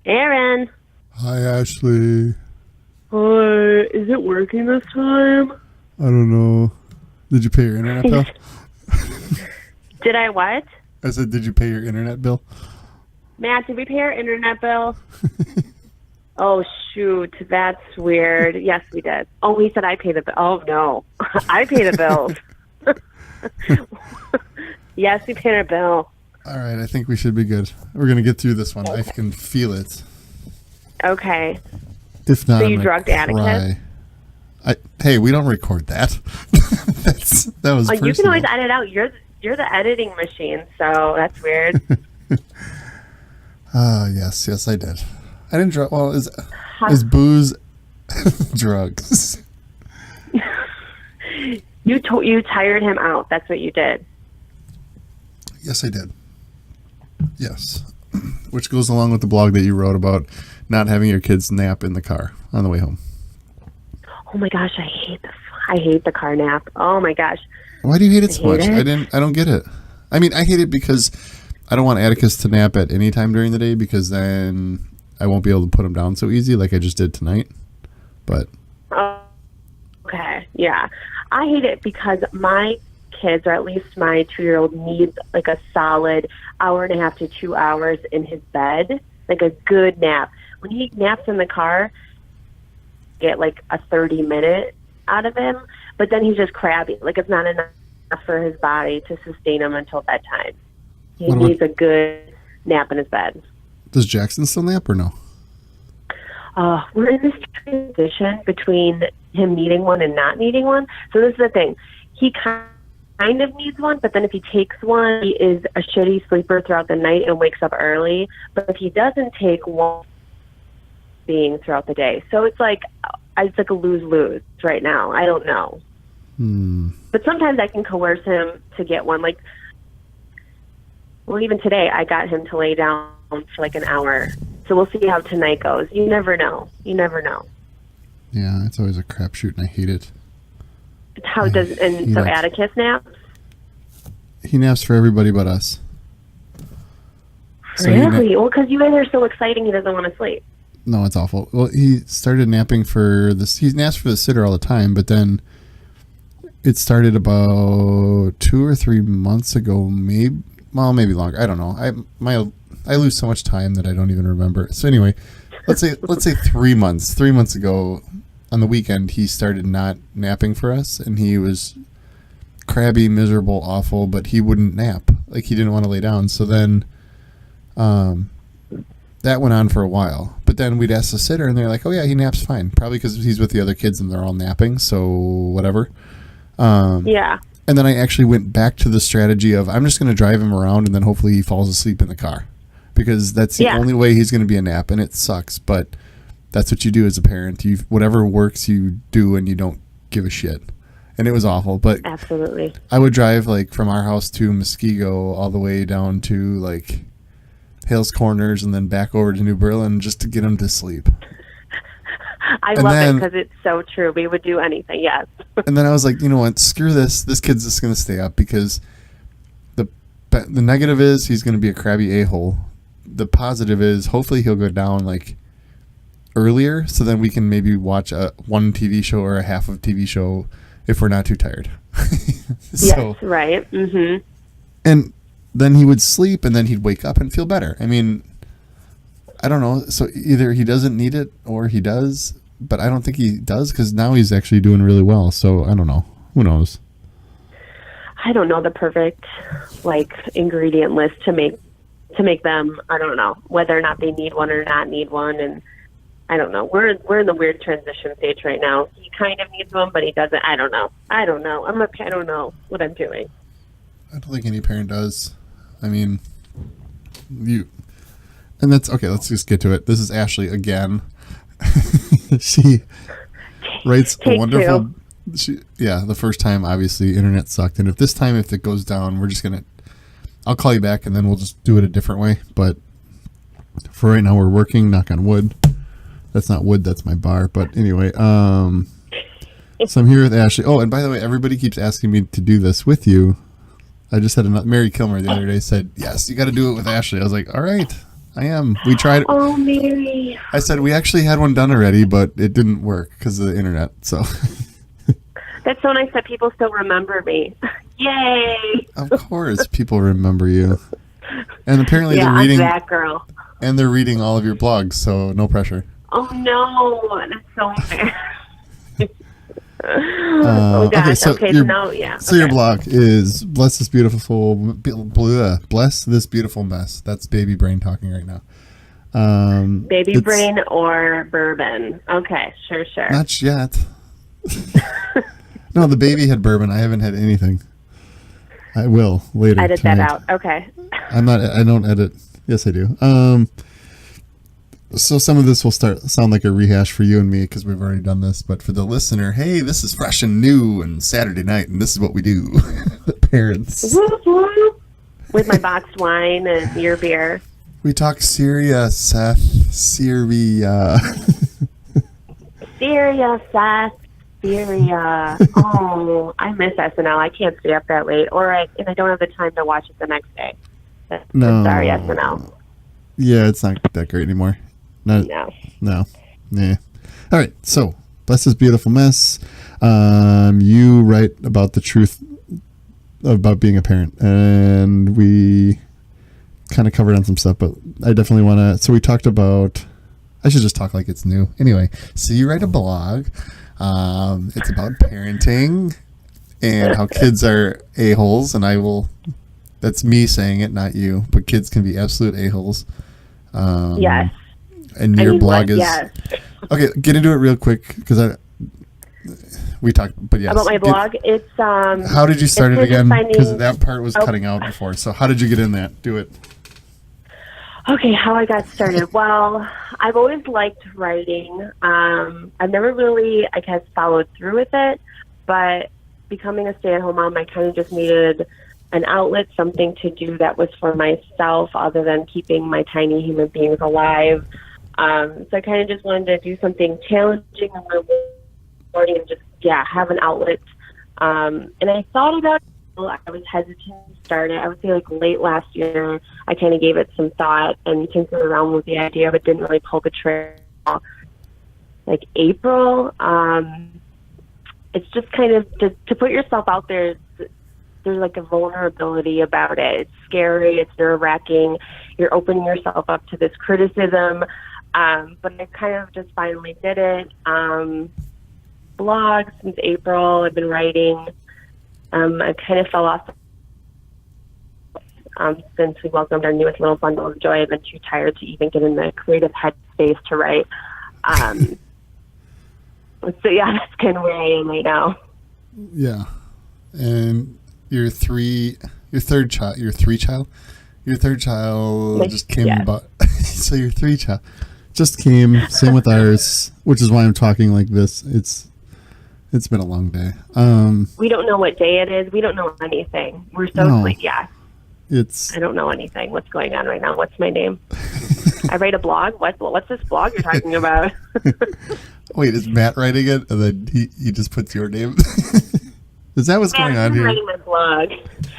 Aaron. Hi, Ashley. Hi. Is it working this time? I don't know. Did you pay your internet bill? Did I what? I said, did you pay your internet bill? Matt, did we pay our internet bill? Oh, shoot. That's weird. Yes, we did. Oh, he said I pay the bill. Oh, no. I pay the bills. Yes, we paid our bill. All right, I think we should be good. We're going to get through this one. Okay. I can feel it. Okay. If not, so you drugged Atticus? Hey, we don't record that. That was personal. You can always edit out. You're the editing machine, so that's weird. Yes, I did. I didn't drug. Well, is booze drugs? You tired him out. That's what you did. Yes, I did. Yes, which goes along with the blog that you wrote about not having your kids nap in the car on the way home. Oh my gosh, I hate the car nap. Oh my gosh. Why do you hate it so much? I don't get it. I mean, I hate it because I don't want Atticus to nap at any time during the day because then I won't be able to put him down so easy like I just did tonight. But okay, yeah. I hate it because my kids, or at least my 2-year-old, needs like a solid hour and a half to 2 hours in his bed, like a good nap. When he naps in the car, get like a 30-minute out of him, but then he's just crabby. Like it's not enough for his body to sustain him until bedtime. He needs a good nap in his bed. Does Jackson still nap or no? We're in this transition between him needing one and not needing one. So this is the thing. He kind of needs one, but then if he takes one, he is a shitty sleeper throughout the night and wakes up early. But if he doesn't take one, being throughout the day. So it's like a lose-lose right now. I don't know. But sometimes I can coerce him to get one. Like, well, even today, I got him to lay down for like an hour. So we'll see how tonight goes. You never know. Yeah, it's always a crapshoot, and I hate it. So Atticus naps? He naps for everybody but us. So really? Well, because you guys are so exciting, he doesn't want to sleep. No, it's awful. Well, he started napping for this. He naps for the sitter all the time, but then it started about 2 or 3 months ago, maybe longer. I don't know. I lose so much time that I don't even remember. So anyway, let's say 3 months. 3 months ago, on the weekend, he started not napping for us, and he was crabby, miserable, awful. But he wouldn't nap. Like he didn't want to lay down. So then, that went on for a while. But then we'd ask the sitter, and they're like, "Oh yeah, he naps fine. Probably because he's with the other kids and they're all napping. So whatever." Yeah. And then I actually went back to the strategy of I'm just going to drive him around, and then hopefully he falls asleep in the car, because that's the only way he's going to be a nap, and it sucks. But that's what you do as a parent. Whatever works, you do, and you don't give a shit. And it was awful, but absolutely. I would drive like from our house to Muskego all the way down to like Hales Corners and then back over to New Berlin just to get him to sleep. I love it because it's so true. We would do anything, yes. And then I was like, you know what? Screw this. This kid's just going to stay up because the negative is he's going to be a crabby a-hole. The positive is hopefully he'll go down like earlier so then we can maybe watch one TV show or a half of a TV show if we're not too tired. Yes, right. Mm-hmm. And then he would sleep and then he'd wake up and feel better. I mean, I don't know. So either he doesn't need it or he does, but I don't think he does because now he's actually doing really well. So I don't know. Who knows? I don't know the perfect ingredient list to make them. I don't know whether or not they need one or not need one, and I don't know. We're in the weird transition stage right now. He kind of needs one, but he doesn't. I don't know. I don't know what I'm doing. I don't think any parent does. I mean, and that's okay. Let's just get to it. This is Ashleigh again. She writes a wonderful. The first time obviously internet sucked, and if it goes down, we're just gonna. I'll call you back, and then we'll just do it a different way. But for right now, we're working. Knock on wood. That's not wood. That's my bar. But anyway, so I'm here with Ashleigh. Oh, and by the way, everybody keeps asking me to do this with you. I just had Mary Kilmer the other day said, yes, you got to do it with Ashleigh. I was like, all right, I am. We tried. Oh, Mary. I said we actually had one done already, but it didn't work because of the internet. So. That's so nice that people still remember me. Yay! Of course, people remember you. And apparently they're reading. I'm that girl. And they're reading all of your blogs, so no pressure. Oh no, that's so unfair. Oh gosh. Okay, so your blog is bless this beautiful mess. That's baby brain talking right now. Baby brain or bourbon. Okay, sure. Not yet. No, the baby had bourbon. I haven't had anything. I will later. Edit tonight. that out. Okay. I don't edit. Yes, I do. So some of this will sound like a rehash for you and me because we've already done this. But for the listener, hey, this is fresh and new and Saturday night, and this is what we do. Parents. Whoop, whoop. With my boxed wine and your beer. We talk Syria, Seth. Syria. Syria, Seth. Syria. Oh, I miss SNL. I can't stay up that late, and I don't have the time to watch it the next day. No. Sorry, SNL. Yeah, it's not that great anymore. No. Yeah. All right. So, bless this beautiful mess. You write about the truth about being a parent, and we kind of covered on some stuff, but I definitely want to. So we talked about. I should just talk like it's new. Anyway, so you write a blog. It's about parenting and how kids are a-holes, and I will. That's me saying it, not you. But kids can be absolute a-holes. Yes. And your blog is. Yes. Okay, get into it real quick because we talked. But yes. About my blog, it's. How did you start it again? Because that part was cutting out before. So how did you get in that? Do it. Okay, how I got started. Well, I've always liked writing. I've never really, I guess, followed through with it. But becoming a stay-at-home mom, I kind of just needed an outlet, something to do that was for myself other than keeping my tiny human beings alive. So I kind of just wanted to do something challenging and rewarding and just, have an outlet. And I thought about it. I was hesitant to start it. I would say like late last year, I kind of gave it some thought and tinkered around with the idea, but didn't really pull the trigger. Like April, it's just kind of to put yourself out there. There's like a vulnerability about it. It's scary. It's nerve-wracking. You're opening yourself up to this criticism. But I kind of just finally did it. Blog since April. I've been writing. I kind of fell off since we welcomed our newest little bundle of joy. I've been too tired to even get in the creative headspace to write. So that's kind of where I am right now. Yeah. And your third child just came about. So your three child just came, same with ours, which is why I'm talking like this. It's been a long day. We don't know what day it is. We don't know anything. We're so asleep. Yeah. I don't know anything. What's going on right now? What's my name? I write a blog. What's this blog you're talking about? Wait, is Matt writing it? And then he just puts your name? Is that what's going on here? I'm writing my blog.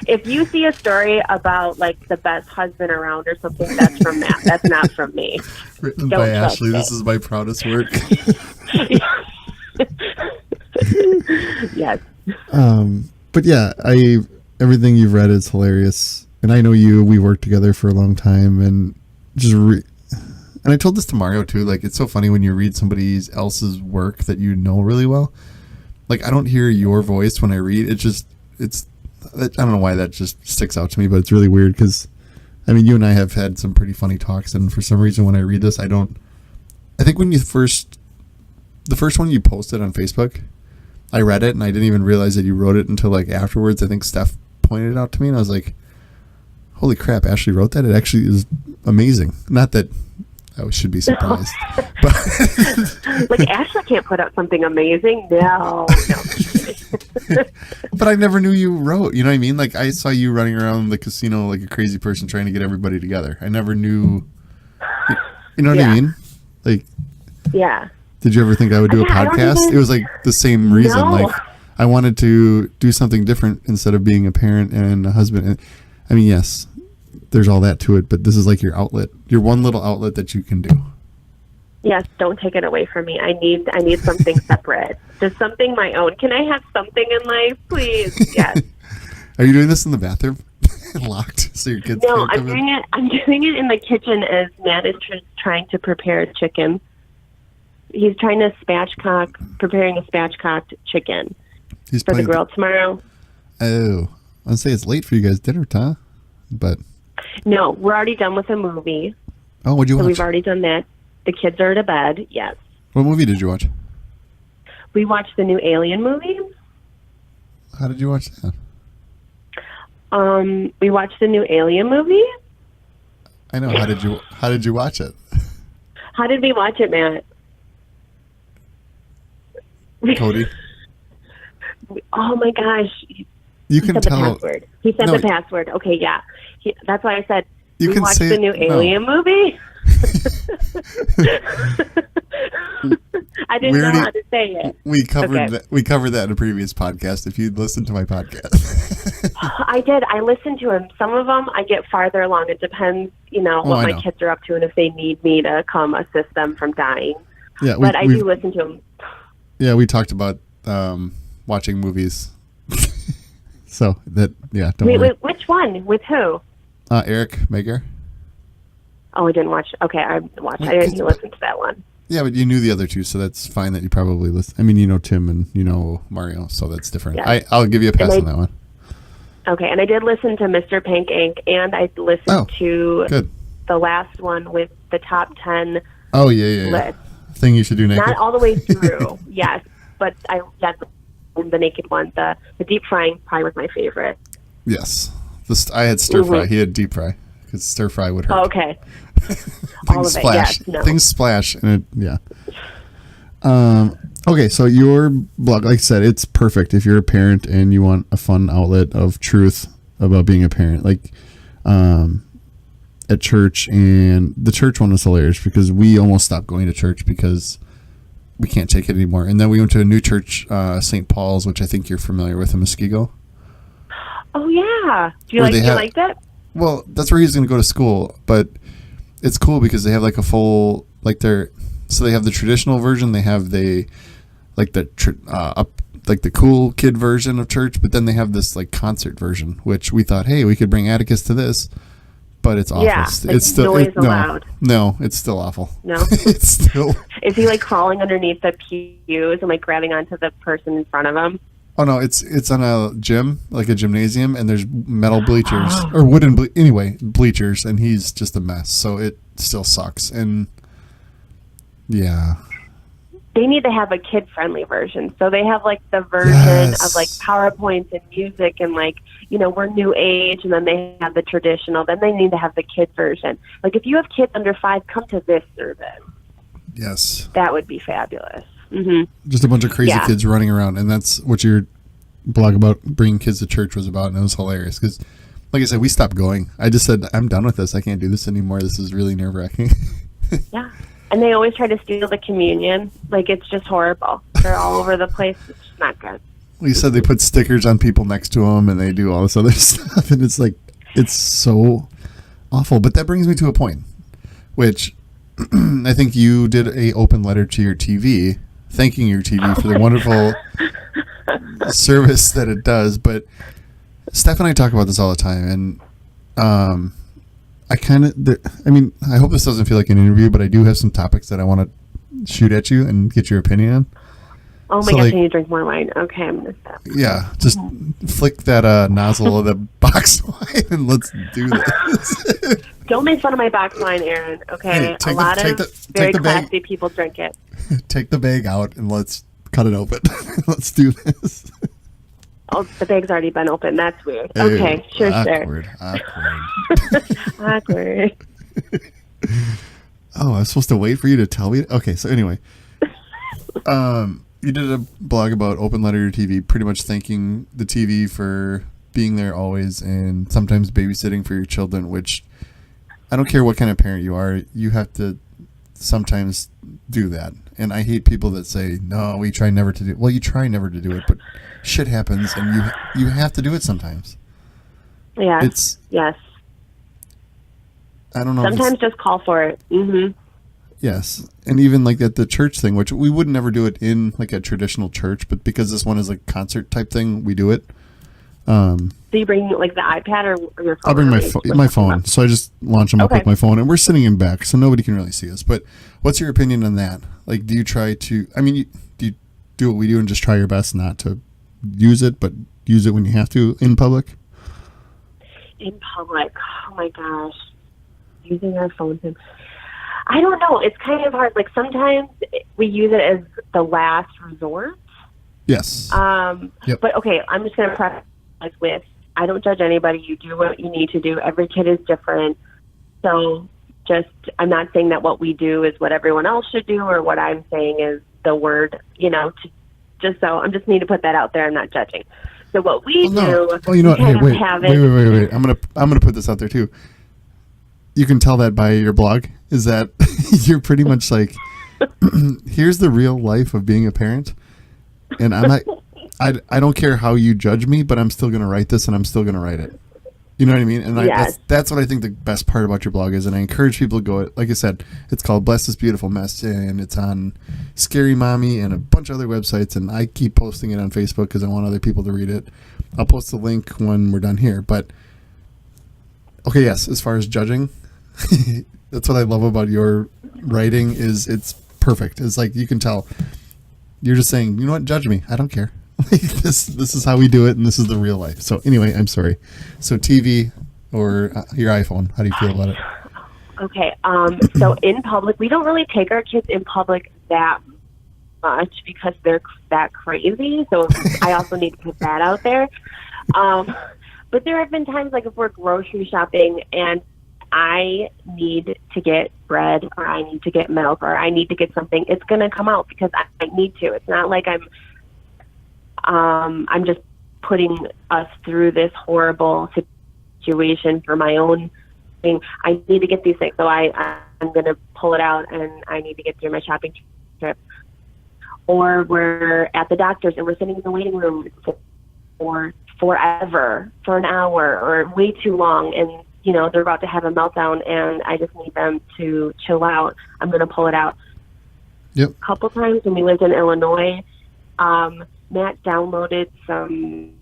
If you see a story about like the best husband around or something, that's from Matt. That's not from me. Written by Ashleigh. This is my proudest work. Yes. But yeah, everything you've read is hilarious, and I know you. We worked together for a long time, and and I told this to Mario too. Like, it's so funny when you read somebody else's work that you know really well. Like, I don't hear your voice when I read. I don't know why that just sticks out to me, but it's really weird because, I mean, you and I have had some pretty funny talks, and for some reason when I read this, I think when the first one you posted on Facebook, I read it and I didn't even realize that you wrote it until like afterwards. I think Steph pointed it out to me and I was like, holy crap, Ashleigh wrote that? It actually is amazing. Not that I should be surprised. But like, Ashleigh can't put out something amazing. No. But I never knew you wrote. You know what I mean? Like, I saw you running around the casino like a crazy person trying to get everybody together. I never knew. You know what I mean? Like, yeah. Did you ever think I would do a podcast? It was like the same reason. No. Like, I wanted to do something different instead of being a parent and a husband. And, I mean, yes, there's all that to it, but this is like your outlet, your one little outlet that you can do. Yes, don't take it away from me. I need something separate. Just something my own. Can I have something in life, please? Yes. Are you doing this in the bathroom? Locked so your kids No, can't come in? I'm doing it in the kitchen as Matt is trying to prepare chicken. He's trying to preparing a spatchcocked chicken for the grill tomorrow. Oh, I'd say it's late for you guys' dinner time, but no, we're already done with the movie. Oh, what'd you watch? We've already done that. The kids are to bed. Yes. What movie did you watch? We watched the new Alien movie. How did you watch that? We watched the new Alien movie. I know. How did you watch it? How did we watch it, Matt? Cody. Oh my gosh! You can tell. The password. He said the password. Okay, yeah. That's why I said we watched the new Alien movie. I didn't know how to say it. We covered that. We covered that in a previous podcast. If you'd listened to my podcast, I did. I listened to him. Some of them I get farther along. It depends, what my kids are up to and if they need me to come assist them from dying. Yeah, but I do listen to him. Yeah, we talked about watching movies. So that don't worry. Which one? With who? Eric Magyar. Oh, I didn't watch. Okay, I watched. I didn't listen to that one. Yeah, but you knew the other two, so that's fine that you probably listen. I mean, you know Tim and you know Mario, so that's different. Yeah. I'll give you a pass on that one. Okay, and I did listen to Mr. Pink Ink, and I listened to the last one with the top 10 Oh, yeah. Thing you should do naked. Not all the way through, yes, but the naked one. The deep frying probably was my favorite. Yes. I had stir fry. He had deep fry, because stir fry would hurt. Oh, okay. All of splash. It, yes. No. Things splash, and okay, so your blog, like I said, it's perfect if you're a parent and you want a fun outlet of truth about being a parent. Like, at church, and the church one was hilarious because we almost stopped going to church because we can't take it anymore. And then we went to a new church, St. Paul's, which I think you're familiar with in Muskego. Oh, yeah. Do you like that? Well, that's where he's going to go to school, but it's cool because they have like a full, like so they have the traditional version, they have the cool kid version of church, but then they have this like concert version, which we thought, hey, we could bring Atticus to this, but it's awful. Yeah, it's still allowed. No, it's still awful. No, it's still. Is he like crawling underneath the pews and like grabbing onto the person in front of him? Oh no, it's on a gym, like a gymnasium, and there's metal bleachers or wooden bleachers, and he's just a mess. So it still sucks, and yeah. They need to have a kid-friendly version. So they have like the version of like PowerPoints and music and like, we're new age, and then they have the traditional. Then they need to have the kid version. Like if you have kids under 5, come to this service. Yes. That would be fabulous. Mm-hmm. Just a bunch of crazy kids running around, and that's what your blog about bringing kids to church was about, and it was hilarious because, like I said, we stopped going. I just said, I'm done with this. I can't do this anymore. This is really nerve-wracking. Yeah. And they always try to steal the communion. Like, it's just horrible. They're all over the place. It's just not good. Well, you said they put stickers on people next to them, and they do all this other stuff, and it's like, it's so awful. But that brings me to a point, which I think you did a open letter to your TV, thanking your TV for the wonderful service that it does. But Steph and I talk about this all the time, and I hope this doesn't feel like an interview, but I do have some topics that I want to shoot at you and get your opinion on. Oh my gosh, I need to drink more wine. Okay, I'm going to stop. Yeah, just flick that nozzle of the box wine and let's do this. Don't make fun of my box wine, Aaron. Okay, a lot of very classy people drink it. Take the bag out and let's cut it open. Let's do this. Oh, the bag's already been open. That's weird. Okay, sure. Awkward. Awkward. Oh, I was supposed to wait for you to tell me? Okay, so anyway. You did a blog about Open Letter to TV, pretty much thanking the TV for being there always and sometimes babysitting for your children, which I don't care what kind of parent you are, you have to sometimes do that. And I hate people that say, no, we try never to do it. Well, you try never to do it, but shit happens and you have to do it sometimes. Yeah. Yes. I don't know. Sometimes just call for it. Mm-hmm. Yes. And even like at the church thing, which we would never do it in like a traditional church, but because this one is like concert type thing, we do it. So you bring like the iPad or your phone? I'll bring my phone. So I just launch them up with my phone, and we're sitting in back, so nobody can really see us. But what's your opinion on that? Like, do you try to, I mean, do you do what we do and just try your best not to use it, but use it when you have to in public? In public? Oh my gosh. Using our phones. I don't know. It's kind of hard. Like sometimes we use it as the last resort. Yes. Yep. But okay, I'm just going to preface with, I don't judge anybody. You do what you need to do. Every kid is different. So I'm not saying that what we do is what everyone else should do, or what I'm saying is the word, I just need to put that out there. I'm not judging. So what we do. Oh, you know what? Hey, wait. I'm gonna put this out there too. You can tell that by your blog. Is that you're pretty much like, here's the real life of being a parent, and I'm not. I don't care how you judge me, but I'm still gonna write this, and I'm still gonna write it. You know what I mean? And that's what I think the best part about your blog is, and I encourage people to go. Like I said, it's called Bless This Beautiful Mess, and it's on Scary Mommy and a bunch of other websites, and I keep posting it on Facebook because I want other people to read it. I'll post the link when we're done here. But okay, yes, as far as judging, that's what I love about your writing is it's perfect. It's like you can tell you're just saying, you know what, judge me. I don't care. This is how we do it, and this is the real life. So anyway, I'm sorry. So TV or your iPhone, how do you feel about it? Okay, so in public, we don't really take our kids in public that much because they're that crazy. So I also need to put that out there. But there have been times, like if we're grocery shopping and I need to get bread or I need to get milk or I need to get something, it's going to come out because I need to. It's not like I'm just putting us through this horrible situation for my own thing. I need to get these things, so I'm going to pull it out and I need to get through my shopping trip. Or we're at the doctor's and we're sitting in the waiting room for forever, for an hour or way too long, and they're about to have a meltdown and I just need them to chill out. I'm going to pull it out. Yep. A couple times when we lived in Illinois, Matt downloaded some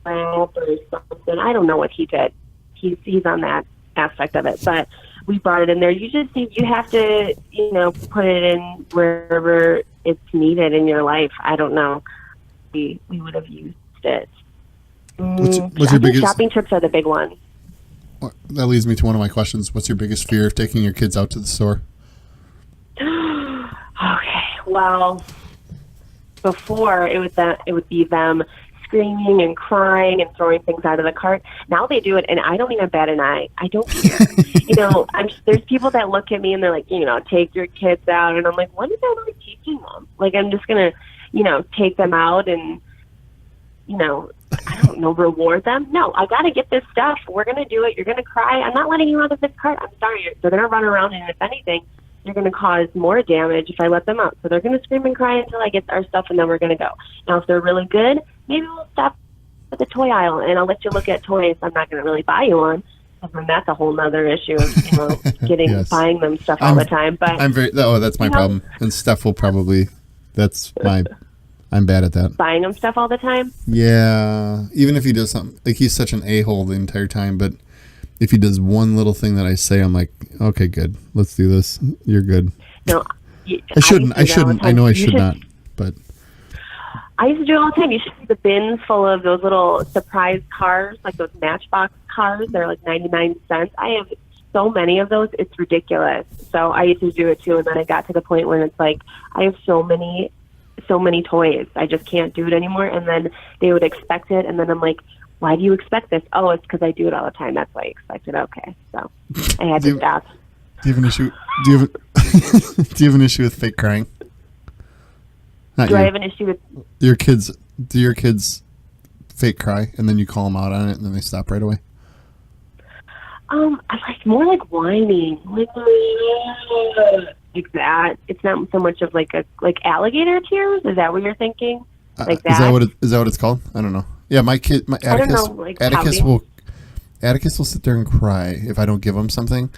app or something. I don't know what he did. He's on that aspect of it, but we brought it in there. You have to, put it in wherever it's needed in your life. I don't know. We would have used it. What's your biggest shopping trips are the big one. That leads me to one of my questions. What's your biggest fear of taking your kids out to the store? Okay, well, before it would be them screaming and crying and throwing things out of the cart. Now they do it, and I don't even bat an eye. I don't care. There's people that look at me and they're like, take your kids out, and I'm like, what is that really teaching them? Like, I'm just gonna, take them out and, I don't know, reward them. No, I got to get this stuff. We're gonna do it. You're gonna cry. I'm not letting you out of this cart. I'm sorry. They're gonna run around, and if anything, they're going to cause more damage if I let them out. So they're going to scream and cry until I get our stuff, and then we're going to go. Now, if they're really good, maybe we'll stop at the toy aisle, and I'll let you look at toys. I'm not going to really buy you one. And that's a whole nother issue of, Yes. buying them stuff all the time. But that's my problem. And Steph will probably, I'm bad at that. Buying them stuff all the time? Yeah. Even if he does something, like he's such an a-hole the entire time, but if he does one little thing that I say, I'm like, okay, good. Let's do this. You're good. No, I shouldn't. I know I should not, but I used to do it all the time. You should see the bins full of those little surprise cars, like those Matchbox cars. They're like 99 cents. I have so many of those. It's ridiculous. So I used to do it too, and then I got to the point where it's like I have so many toys. I just can't do it anymore. And then they would expect it, and then I'm like, why do you expect this? Oh, it's because I do it all the time. That's why I expect it. Okay, so I had to stop. Do you have an issue? Do you have an issue with fake crying? I have an issue with your kids? Do your kids fake cry and then you call them out on it and then they stop right away? I like more like whining, like that. It's not so much of like alligator tears. Is that what you're thinking? Like that? Is that what it's called? I don't know. Yeah, my Atticus Atticus will sit there and cry if I don't give him something.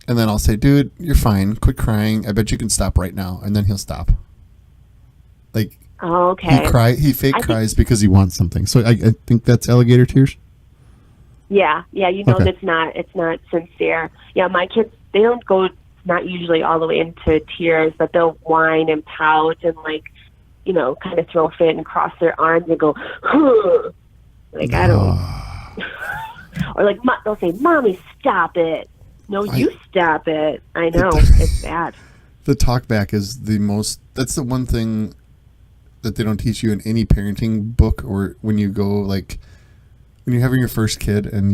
And then I'll say, dude, you're fine. Quit crying. I bet you can stop right now. And then he'll stop. Like, Oh, okay. he fake cries because he wants something. So I think that's alligator tears. Yeah, you know, Okay. it's not sincere. Yeah, my kids, they don't go, not usually all the way into tears, but they'll whine and pout and, like, you know, kind of throw a fit and cross their arms and go, huh. Like, I don't, or like, they'll say, Mommy, stop it. No, you stop it. I know, it's bad. The talk back is that's the one thing that they don't teach you in any parenting book, or when you go, like, when you're having your first kid and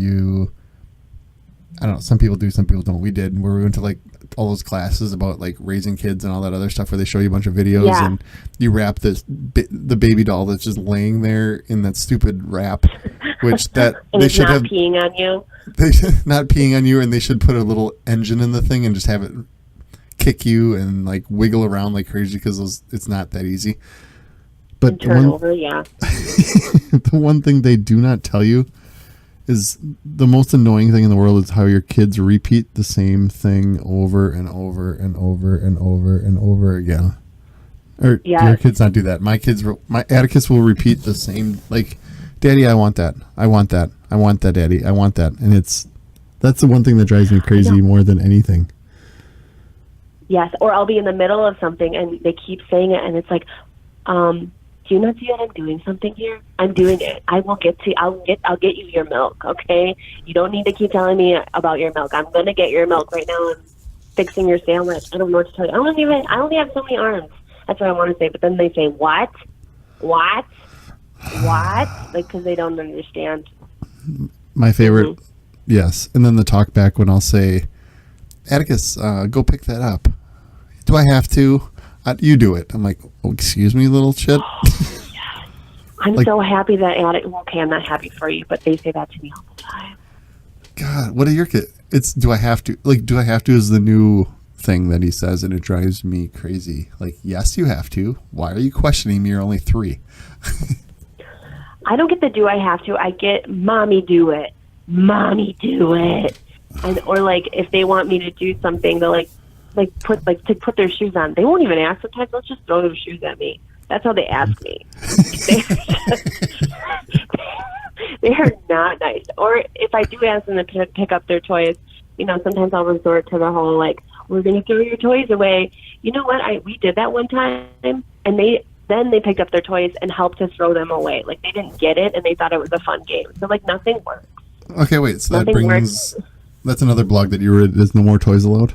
I don't know, some people do, some people don't. We did, where we went to, like, all those classes about, like, raising kids and all that other stuff, where they show you a bunch of videos and you wrap the baby doll that's just laying there in that stupid wrap, which that and they it's should not have peeing on you. They not peeing on you, and they should put a little engine in the thing and just have it kick you and, like, wiggle around like crazy, because it's not that easy. But And turn over, yeah. the one thing they do not tell you is the most annoying thing in the world is how your kids repeat the same thing over and over and over and over and over again. Or do your kids not do that? My Atticus will repeat the same, like, Daddy, I want that. I want that. I want that, Daddy. I want that. And that's the one thing that drives me crazy more than anything. Yes, or I'll be in the middle of something and they keep saying it, and it's like, do you not see that I'm doing something here? I'm doing it. I'll get you your milk, okay? You don't need to keep telling me about your milk. I'm gonna get your milk right now. I'm fixing your sandwich. I don't know what to tell you. I only have so many arms. That's what I want to say. But then they say, what? Like, because they don't understand. My favorite, yes. And then the talk back when I'll say, Atticus, go pick that up. Do I have to? You do it. I'm like, oh, excuse me, little shit. I'm so happy that okay, I'm not happy for you, but they say that to me all the time. God, what are your kids? It's do I have to? Like, do I have to is the new thing that he says, and it drives me crazy. Like, yes, you have to. Why are you questioning me? You're only 3. I don't get the do I have to. I get Mommy do it. Mommy do it. And or like if they want me to do something, they'll to put their shoes on. They won't even ask sometimes. They'll just throw their shoes at me. That's how they ask me. They are not nice. Or if I do ask them to pick up their toys, you know, sometimes I'll resort to the whole, like, we're going to throw your toys away. You know what? We did that one time, and they picked up their toys and helped us throw them away. Like, they didn't get it, and they thought it was a fun game. So, like, nothing works. Okay, wait. So that's another blog that you read. Is No More Toys Allowed?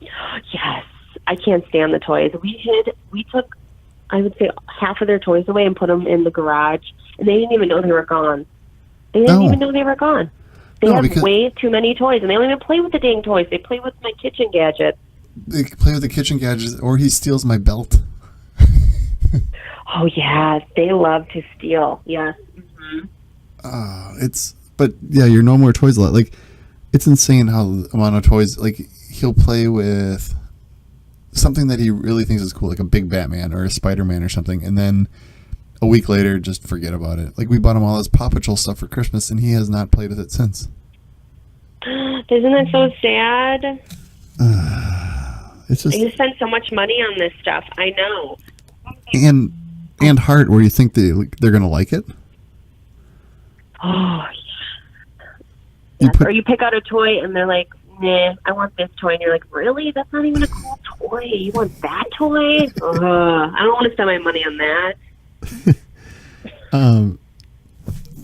Yes. I can't stand the toys. We took, I would say, half of their toys away and put them in the garage, and they didn't even know they were gone. They didn't even know they were gone. They have way too many toys, and they don't even play with the dang toys. They play with my kitchen gadgets. They play with the kitchen gadgets, or he steals my belt. Oh, yes. They love to steal. Yes. Mm-hmm. But yeah, you're No More Toys Allowed. Like, it's insane how the amount of toys, like, he'll play with something that he really thinks is cool, like a big Batman or a Spider-Man or something, and then a week later, just forget about it. Like, we bought him all his Paw Patrol stuff for Christmas, and he has not played with it since. Isn't that so sad? It's just, you spend so much money on this stuff. I know. And Heart, where you think they're going to like it. Oh, yeah. Or you pick out a toy, and they're like, nah, I want this toy. And you're like, really? That's not even a cool toy. You want that toy? I don't want to spend my money on that.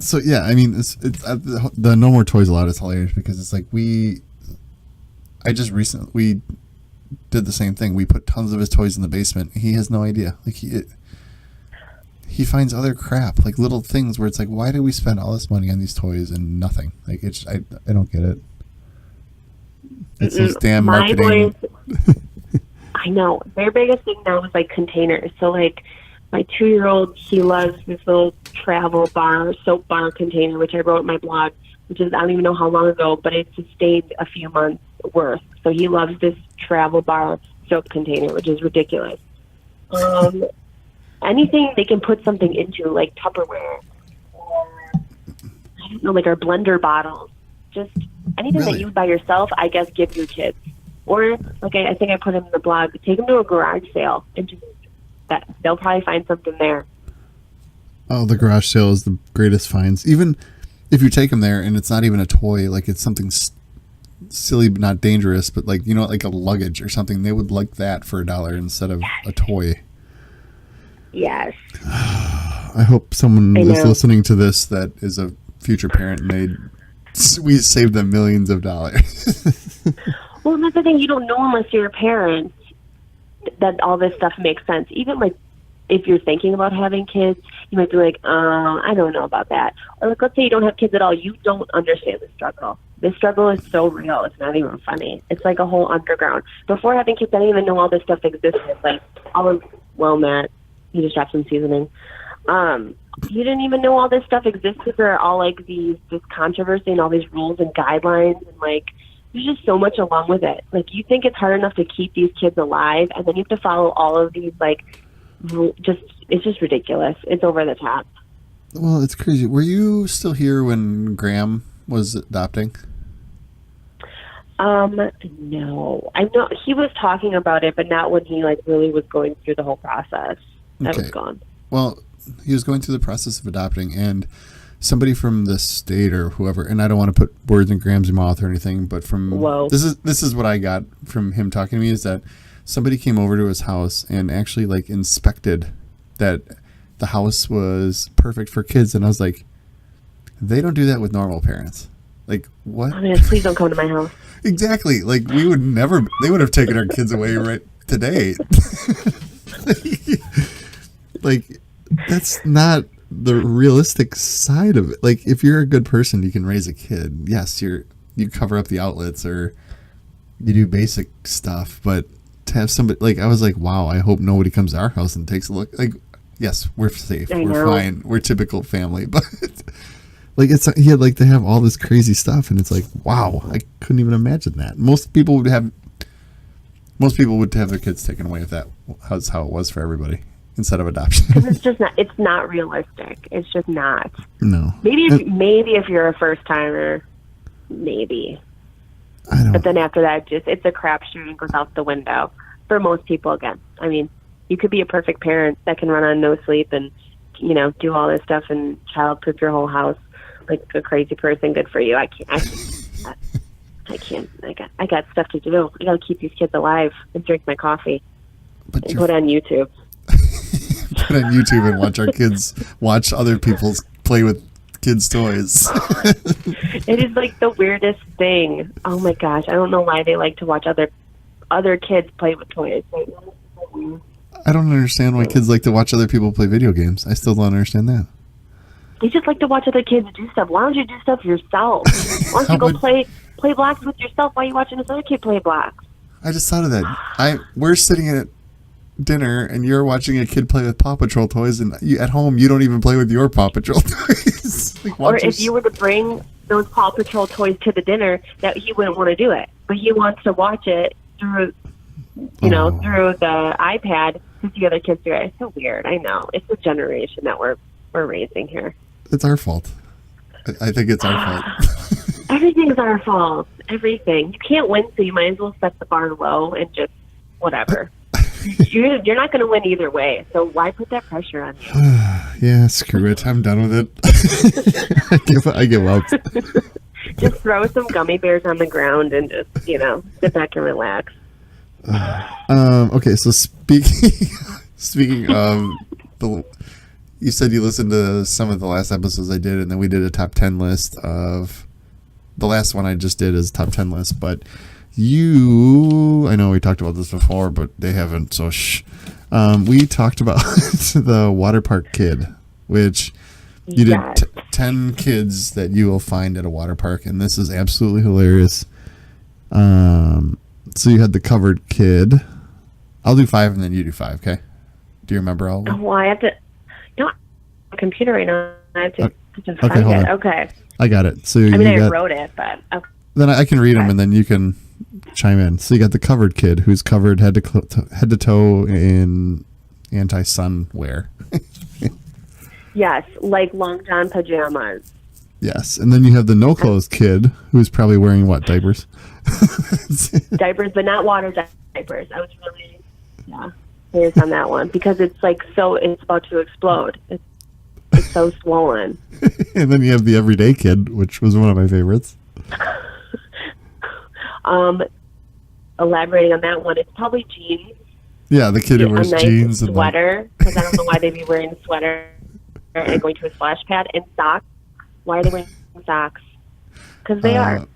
So yeah, I mean, it's the No More Toys Allowed is hilarious because it's like we did the same thing. We put tons of his toys in the basement. He has no idea. Like he finds other crap, like little things where it's like, why do we spend all this money on these toys and nothing? Like, I don't get it. It's those damn marketing. Boys, I know. Their biggest thing now is like containers. So like my 2-year-old, he loves this little travel bar, soap bar container, which I wrote in my blog, which is, I don't even know how long ago, but it sustained a few months worth. So he loves this travel bar soap container, which is ridiculous. Anything they can put something into, like Tupperware, or I I don't know, like our blender bottles. Just anything that you would buy yourself, I guess, give your kids. Or, like I think I put in the blog, take them to a garage sale and just they'll probably find something there. Oh, the garage sale is the greatest finds. Even if you take them there and it's not even a toy, like it's something silly but not dangerous, but like, like a luggage or something, they would like that for $1 instead of a toy. Yes. I hope someone is listening to this that is a future parent and we saved them millions of dollars. Well, that's the thing. You don't know unless you're a parent that all this stuff makes sense. Even like if you're thinking about having kids, you might be like, I don't know about that. Or like, let's say you don't have kids at all. You don't understand the struggle. This struggle is so real. It's not even funny. It's like a whole underground. Before having kids, I didn't even know all this stuff existed. Like Matt, you just dropped some seasoning. You didn't even know all this stuff existed, or all like this controversy and all these rules and guidelines, and like there's just so much along with it. Like you think it's hard enough to keep these kids alive, and then you have to follow all of these it's just ridiculous. It's over the top. Well, it's crazy. Were you still here when Graham was adopting? No. I know he was talking about it, but not when he like really was going through the whole process. I was gone. Well, he was going through the process of adopting, and somebody from the state or whoever, and I don't want to put words in Graham's mouth or anything, but this is what I got from him talking to me, is that somebody came over to his house and actually like inspected that the house was perfect for kids, and I was like, they don't do that with normal parents. Like, what? Oh, man, please don't come to my house. Exactly. Like, they would have taken our kids away right today. Like, that's not the realistic side of it. Like, if you're a good person, you can raise a kid. Yes, you cover up the outlets or you do basic stuff, but to have somebody, like, I was like, wow, I hope nobody comes to our house and takes a look. Like, yes, we're safe. We're fine. We're typical family, but like, he had like to have all this crazy stuff, and it's like, wow, I couldn't even imagine that. Most people would have their kids taken away if that was how it was for everybody instead of adoption. It's not realistic. It's just not. No. Maybe if you're a first timer, maybe. But then after that, it's a crapshoot and goes out the window for most people. Again, I mean, you could be a perfect parent that can run on no sleep and do all this stuff and child-proof your whole house like a crazy person. Good for you. I can't. I got stuff to do. I got to keep these kids alive and drink my coffee and put on YouTube. Put on YouTube and watch our kids watch other people's play with kids' toys. It is like the weirdest thing. Oh my gosh, I don't know why they like to watch other kids play with toys. I don't understand why kids like to watch other people play video games. I still don't understand that. They just like to watch other kids do stuff. Why don't you do stuff yourself? Why don't you go play blocks with yourself? Why are you watching this other kid play blocks? I just thought of that. We're sitting at dinner and you're watching a kid play with Paw Patrol toys, and at home you don't even play with your Paw Patrol toys. Or if you were to bring those Paw Patrol toys to the dinner, that he wouldn't want to do it, but he wants to watch it through through the iPad to see other kids do it. It's so weird. I know. It's the generation that we're raising here. It's our fault. I think it's our fault. Everything's our fault. Everything. You can't win, so you might as well set the bar low and just whatever. You're not going to win either way, so why put that pressure on you? Yeah, screw it. I'm done with it. I give up. Just throw some gummy bears on the ground and just, sit back and relax. Okay, so speaking of you said you listened to some of the last episodes I did, and then we did a top 10 list of the last one I just did is top 10 list, but I know we talked about this before, but they haven't, so shh. We talked about the water park kid, which you did 10 kids that you will find at a water park, and this is absolutely hilarious. So you had the covered kid. I'll do 5 and then you do 5, okay? Do you remember all of them? Well, I have to... No, I'm on the computer right now. I have to find hold it. on. Okay. I got it. So I wrote it, but... Okay. Then I can read them, and then you can chime in. So you got the covered kid, who's covered head to toe in anti-sun wear. Yes, like long john pajamas. Yes, and then you have the no clothes kid who's probably wearing what, diapers? Diapers, but not water diapers. I was really serious on that one because it's like it's about to explode. It's so swollen. And then you have the everyday kid, which was one of my favorites. Elaborating on that one, it's probably jeans. Yeah, the kid who wears jeans and sweater, because I don't know why they'd be wearing a sweater and going to a splash pad, and socks. Why are they wearing socks? Because they are.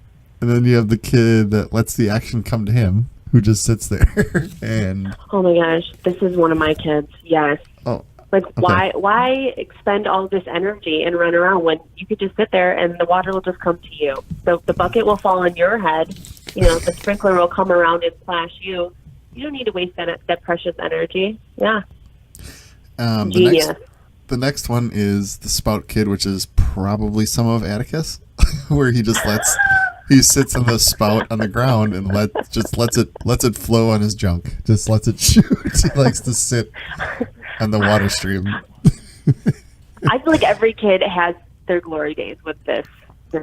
And then you have the kid that lets the action come to him, who just sits there. And oh my gosh, this is one of my kids. Yes. Oh. Like, okay. why expend all this energy and run around when you could just sit there and the water will just come to you? So the bucket will fall on your head. You know, the sprinkler will come around and splash you. You don't need to waste that precious energy. Yeah. Genius. The next one is the spout kid, which is probably some of Atticus, where he sits on the spout on the ground and lets it flow on his junk. Just lets it shoot. He likes to sit on the water stream. I feel like every kid has their glory days with this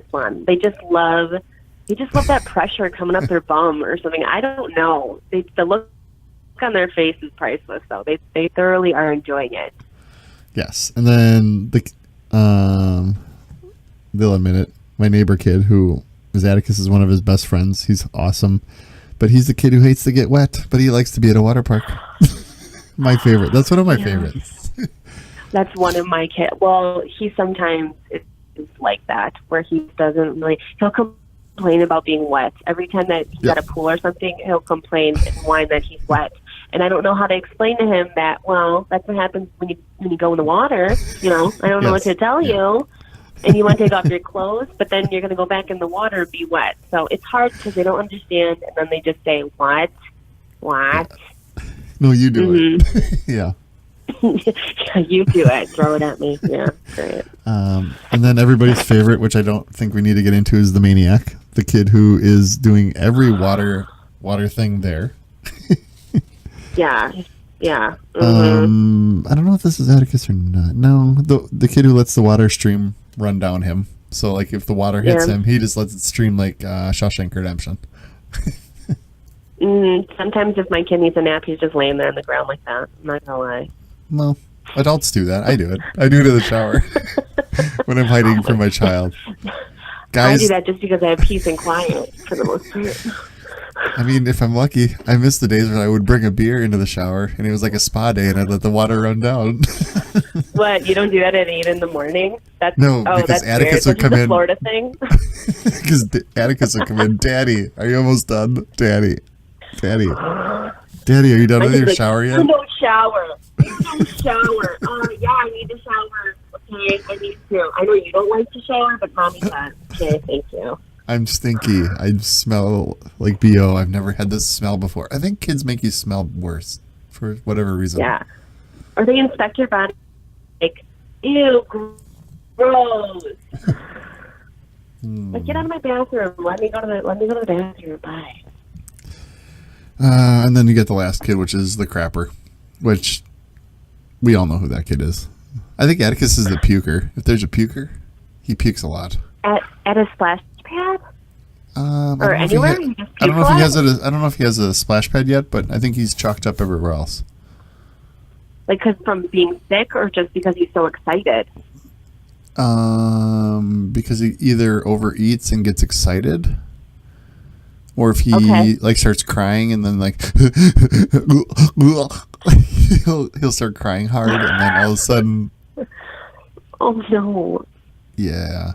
one. They just love that pressure coming up their bum or something. I don't know. The look on their face is priceless, though. They thoroughly are enjoying it. Yes, and then they'll admit it. My neighbor kid, who is Atticus, is one of his best friends. He's awesome, but he's the kid who hates to get wet, but he likes to be at a water park. My favorite. That's one of my favorites. That's one of my kids. Well, he sometimes is like that, where he doesn't really. He'll complain about being wet every time that he's at a pool or something. He'll complain and whine that he's wet. And I don't know how to explain to him that, well, that's what happens when you go in the water. You know, I don't know what to tell you. And you want to take off your clothes, but then you're going to go back in the water and be wet. So it's hard because they don't understand, and then they just say, what? What? No, you do it. Yeah. You do it. Throw it at me. Yeah, great. And then everybody's favorite, which I don't think we need to get into, is the maniac. The kid who is doing every water thing there. Yeah. Mm-hmm. I don't know if this is Atticus or not. No, the kid who lets the water stream run down him. So, like, if the water hits him, he just lets it stream like Shawshank Redemption. Sometimes if my kid needs a nap, he's just laying there on the ground like that. I'm not gonna lie. Well, adults do that. I do it. I do it in the shower when I'm hiding from my child. Guys, I do that just because I have peace and quiet for the most part. I mean, if I'm lucky, I miss the days when I would bring a beer into the shower and it was like a spa day and I'd let the water run down. What? You don't do that at 8 in the morning? Because Atticus would come in. Florida thing? Because Atticus would come in. Daddy, are you almost done? Daddy, are you done with your shower yet? You don't shower. Yeah, I need to shower. Okay, I need to. I know you don't like to shower, but Mommy does. Okay, thank you. I'm stinky. I smell like BO. I've never had this smell before. I think kids make you smell worse for whatever reason. Yeah. Or they inspect your body like, ew, gross. Like, get out of my bathroom. Let me go to the bathroom. Bye. And then you get the last kid, which is the crapper, which we all know who that kid is. I think Atticus is the puker. If there's a puker, he pukes a lot. At a splash pad? Or anywhere? I don't know if he has a splash pad yet, but I think he's chalked up everywhere else. Like, cause from being sick, or just because he's so excited? Because he either overeats and gets excited, or if he starts crying and then he'll start crying hard, and then all of a sudden, oh no! Yeah.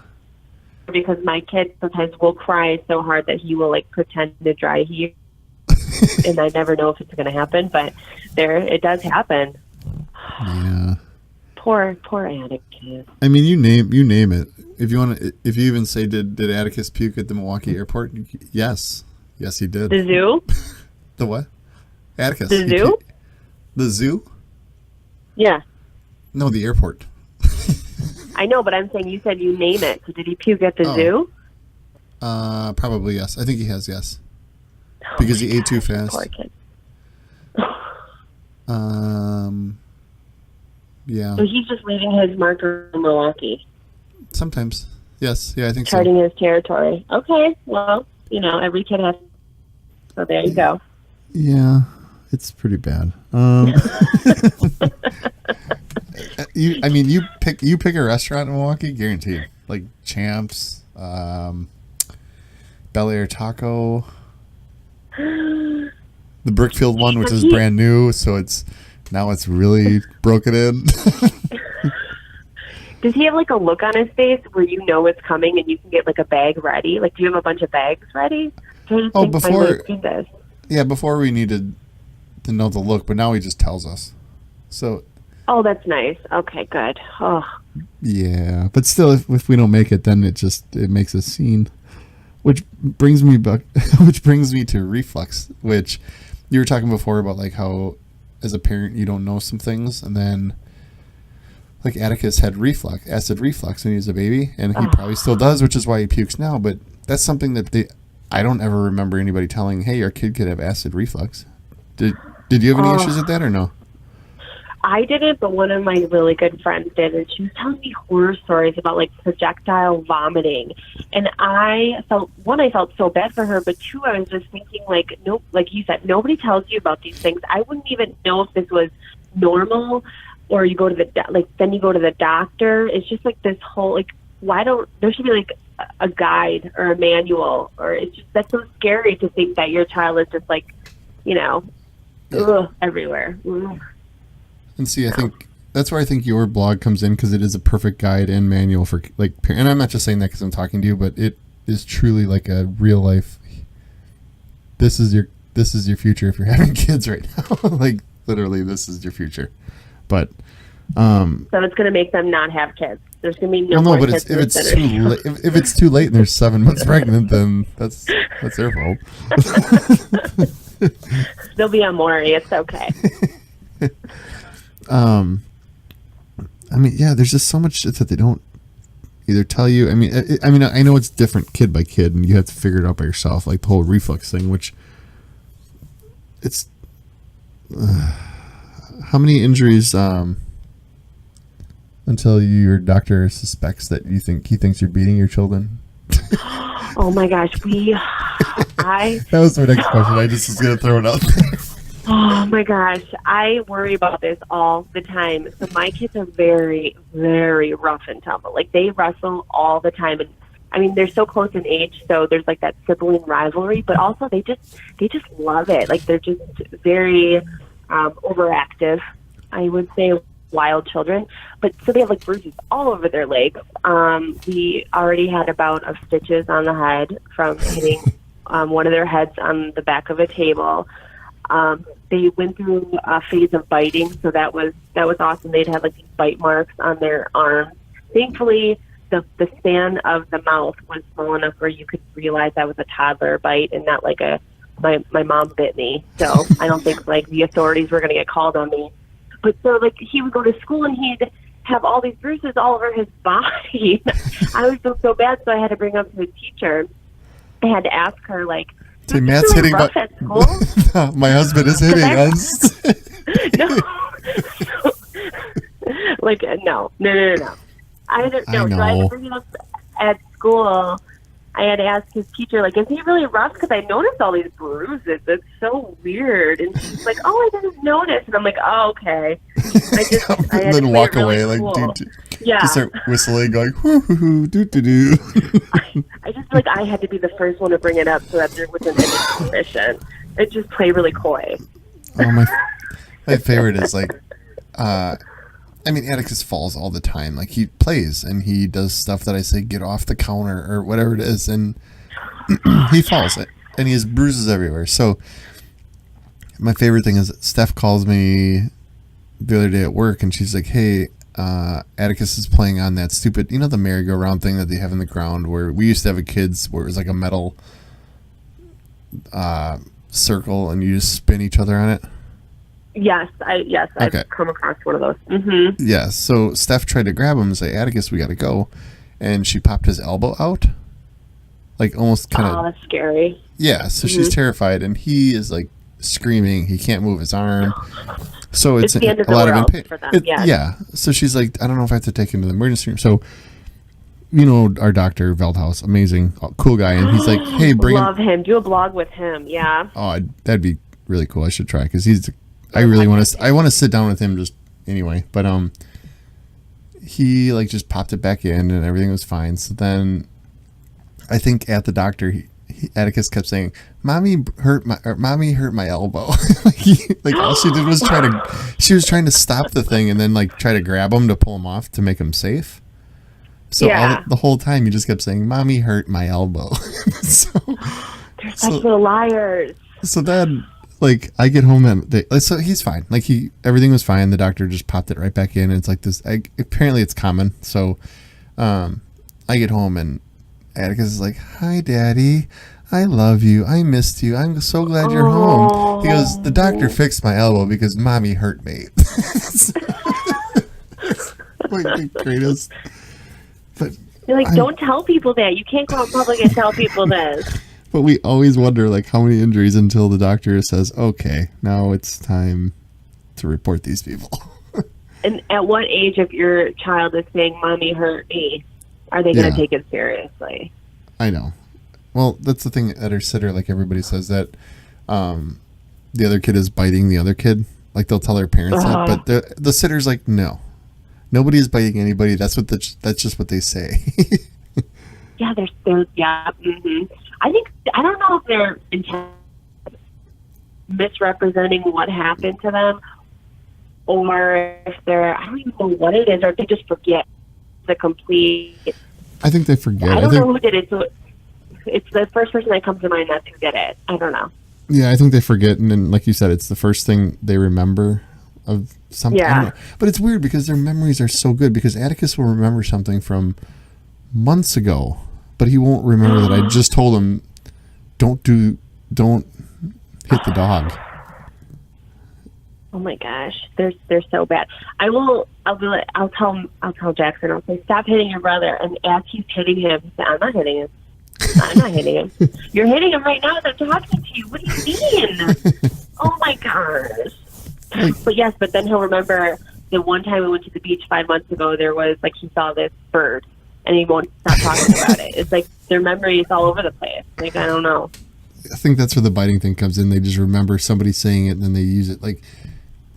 Because my kid sometimes will cry so hard that he will pretend to dry heave, and I never know if it's going to happen, but it does happen. Yeah. Poor Atticus. I mean, you name it. If you even say, did Atticus puke at the Milwaukee airport? Yes, he did. The zoo? The what? Atticus. The zoo? The zoo? Yeah. No, the airport. I know, but I'm saying you said you name it. So did he puke at the zoo? Probably yes. I think he has, yes. Because he ate too fast. Poor kid. Yeah. So he's just leaving his marker in Milwaukee. Sometimes. Yes. Yeah, I think charting his territory. Okay, well, every kid has. So there you go. Yeah, it's pretty bad. You pick a restaurant in Milwaukee, guaranteed. Like Champs, Bel Air Taco, the Brickfield one, which is brand new, so it's really broken in. Does he have like a look on his face where you know it's coming and you can get like a bag ready? Like, do you have a bunch of bags ready? Before we needed to know the look, but now he just tells us. So. Oh, that's nice. Okay, good. Oh. Yeah, but still, if we don't make it, then it makes a scene, which brings me to reflux, which you were talking before about, like how as a parent you don't know some things, and then like Atticus had acid reflux when he was a baby, and he probably still does, which is why he pukes now. But that's something that I don't ever remember anybody telling, hey, our kid could have acid reflux. Did you have any issues with that or no? I didn't, but one of my really good friends did, and she was telling me horror stories about like projectile vomiting. And I felt so bad for her, but two, I was just thinking like, nope, like you said, nobody tells you about these things. I wouldn't even know if this was normal, or you go to then you go to the doctor. It's just like this whole like, there should be like a guide or a manual, or that's so scary to think that your child is just like, everywhere. Ugh. And see, I think that's where I think your blog comes in, because it is a perfect guide and manual for like, and I'm not just saying that because I'm talking to you, but it is truly like a real life. This is your future if you're having kids right now. Like literally, this is your future. But so it's going to make them not have kids. There's going to be no more kids. If it's too late and they're 7 months pregnant, then that's their fault. They'll be on Maury. It's okay. There's just so much that they don't either tell you. I know it's different kid by kid, and you have to figure it out by yourself, like the whole reflux thing, which it's how many injuries until your doctor suspects that he thinks you're beating your children? Oh my gosh, that was my next question. I just was gonna throw it out there. Oh my gosh, I worry about this all the time. So my kids are very, very rough and tumble. Like they wrestle all the time, and they're so close in age, so there's like that sibling rivalry. But also they just love it. Like they're just very overactive. I would say wild children. But so they have like bruises all over their legs. We already had a bout of stitches on the head from hitting one of their heads on the back of a table. They went through a phase of biting, so that was awesome. They'd have like these bite marks on their arms. Thankfully, the span of the mouth was small enough where you could realize that was a toddler bite and not like my mom bit me. So I don't think like the authorities were going to get called on me. But so like he would go to school and he'd have all these bruises all over his body. I would feel so bad, so I had to bring up to the teacher. I had to ask her like, "Hey, Matt's hitting my my husband is hitting us." No. Like no. I don't know. So I had to bring it up at school. I had to ask his teacher, like, is he really rough? Because I noticed all these bruises. It's so weird. And she's like, oh, I didn't notice. And I'm like, oh, okay. And then walk away, really like, cool. Yeah. Just start whistling, going, hoo, doo, doo, doo. I just feel like I had to be the first one to bring it up so that there wasn't any suspicion. It just play really coy. Oh, my favorite is like, Atticus falls all the time. Like, he plays and he does stuff that I say, get off the counter or whatever it is. And he falls and he has bruises everywhere. So my favorite thing is Steph calls me the other day at work and she's like, hey, Atticus is playing on that stupid, the merry-go-round thing that they have in the ground where we used to have a kids where it was like a metal circle and you just spin each other on it. Yes, I've come across one of those. Mm-hmm. Yeah, so Steph tried to grab him and say, Atticus, we got to go. And she popped his elbow out. Like almost kind of. Oh, that's scary. Yeah, so she's terrified and he is like screaming. He can't move his arm. So it's the a lot of pain. For them. Yeah. So she's like, I don't know if I have to take him to the emergency room. So you know, our Dr. Veldhaus, amazing, cool guy. And he's like, hey, bring Love him. Do a blog with him. Yeah. Oh, that'd be really cool. I should try because I want to sit down with him just anyway. But he like just popped it back in and everything was fine. So then I think at the doctor, Atticus kept saying, "Mommy hurt my elbow." like all she did was she was trying to stop the thing and then like try to grab him to pull him off to make him safe. So the whole time you just kept saying, "Mommy hurt my elbow." They're such little liars. So then, like, I get home and so he's fine. Like everything was fine. The doctor just popped it right back in. And it's like this. Apparently, it's common. So, I get home and Atticus is like, "Hi, Daddy. I love you. I missed you. I'm so glad you're home." He goes, "The doctor fixed my elbow because Mommy hurt me." Like the greatest. But you're like, don't tell people that. You can't go out in public and tell people this. But we always wonder, like, how many injuries until the doctor says, "Okay, now it's time to report these people." And at what age, if your child is saying, "Mommy hurt me," are they going to take it seriously? I know. Well, that's the thing at our sitter. Like everybody says that the other kid is biting the other kid. Like they'll tell their parents that, but the sitter's like, no, nobody is biting anybody. That's just what they say. Yeah, they're yeah. Mm-hmm. I don't know if they're misrepresenting what happened to them, or if I don't even know what it is, or they just forget the complete. I think they forget. I don't know who did it. So it's the first person that comes to mind that's who did it. I don't know. Yeah, I think they forget, and then, like you said, it's the first thing they remember of something. Yeah. But it's weird because their memories are so good, because Atticus will remember something from months ago, but he won't remember that I just told him, don't hit the dog. Oh my gosh, they're so bad. I'll tell Jackson, I'll say, "Stop hitting your brother," and as he's hitting him, he said, "I'm not hitting him. I'm not hitting him. You're hitting him right now as I'm talking to you. What do you mean?" Oh my gosh. But then he'll remember the one time we went to the beach 5 months ago, there was like, he saw this bird and he won't stop talking about it. It's like their memory is all over the place. Like, I don't know. I think that's where the biting thing comes in. They just remember somebody saying it and then they use it. Like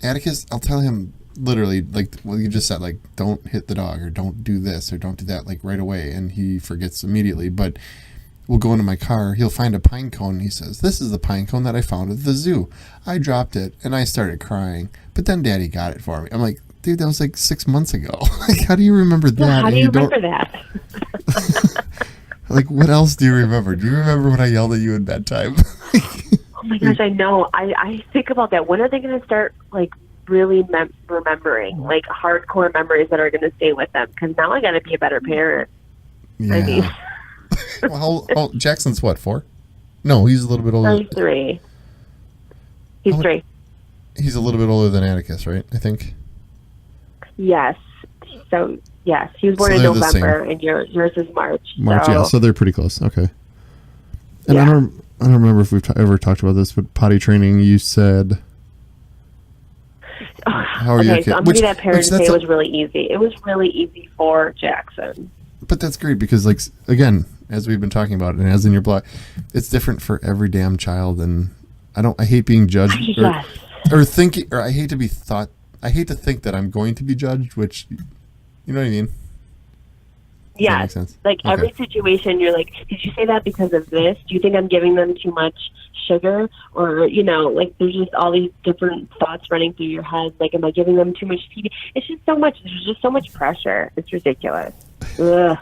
Atticus, I'll tell him literally, like what you just said, like, don't hit the dog or don't do this or don't do that, like right away, and he forgets immediately. But we'll go into my car, he'll find a pine cone, and he says, "This is the pine cone that I found at the zoo. I dropped it and I started crying, but then Daddy got it for me." I'm like, dude, that was like 6 months ago. Like, how do you remember that? Yeah, how do you remember that? Like, what else do you remember? Do you remember when I yelled at you at bedtime? Oh my gosh, I know. I think about that. When are they going to start, like, really remembering, like, hardcore memories that are going to stay with them? Because now I got to be a better parent. Yeah. I mean. Well, Jackson's what, 4? No, he's a little bit older. He's 3. He's 3. He's a little bit older than Atticus, right? I think. Yes. So, yes, he was born in November, and yours is March. Yeah. So they're pretty close. Okay. And yeah. I don't remember if we've ever talked about this, but potty training, you said. How are your kids? So I'm going to be that parent and say it was really easy. It was really easy for Jackson. But that's great because, like, again, as we've been talking about, and as in your blog, it's different for every damn child, and I hate being judged or thinking, or I hate to think that I'm going to be judged, which, you know what I mean? Yeah, like every situation, you're like, did you say that because of this? Do you think I'm giving them too much sugar? Or, you know, like there's just all these different thoughts running through your head. Like, am I giving them too much feeding? It's just so much. There's just so much pressure. It's ridiculous. Ugh.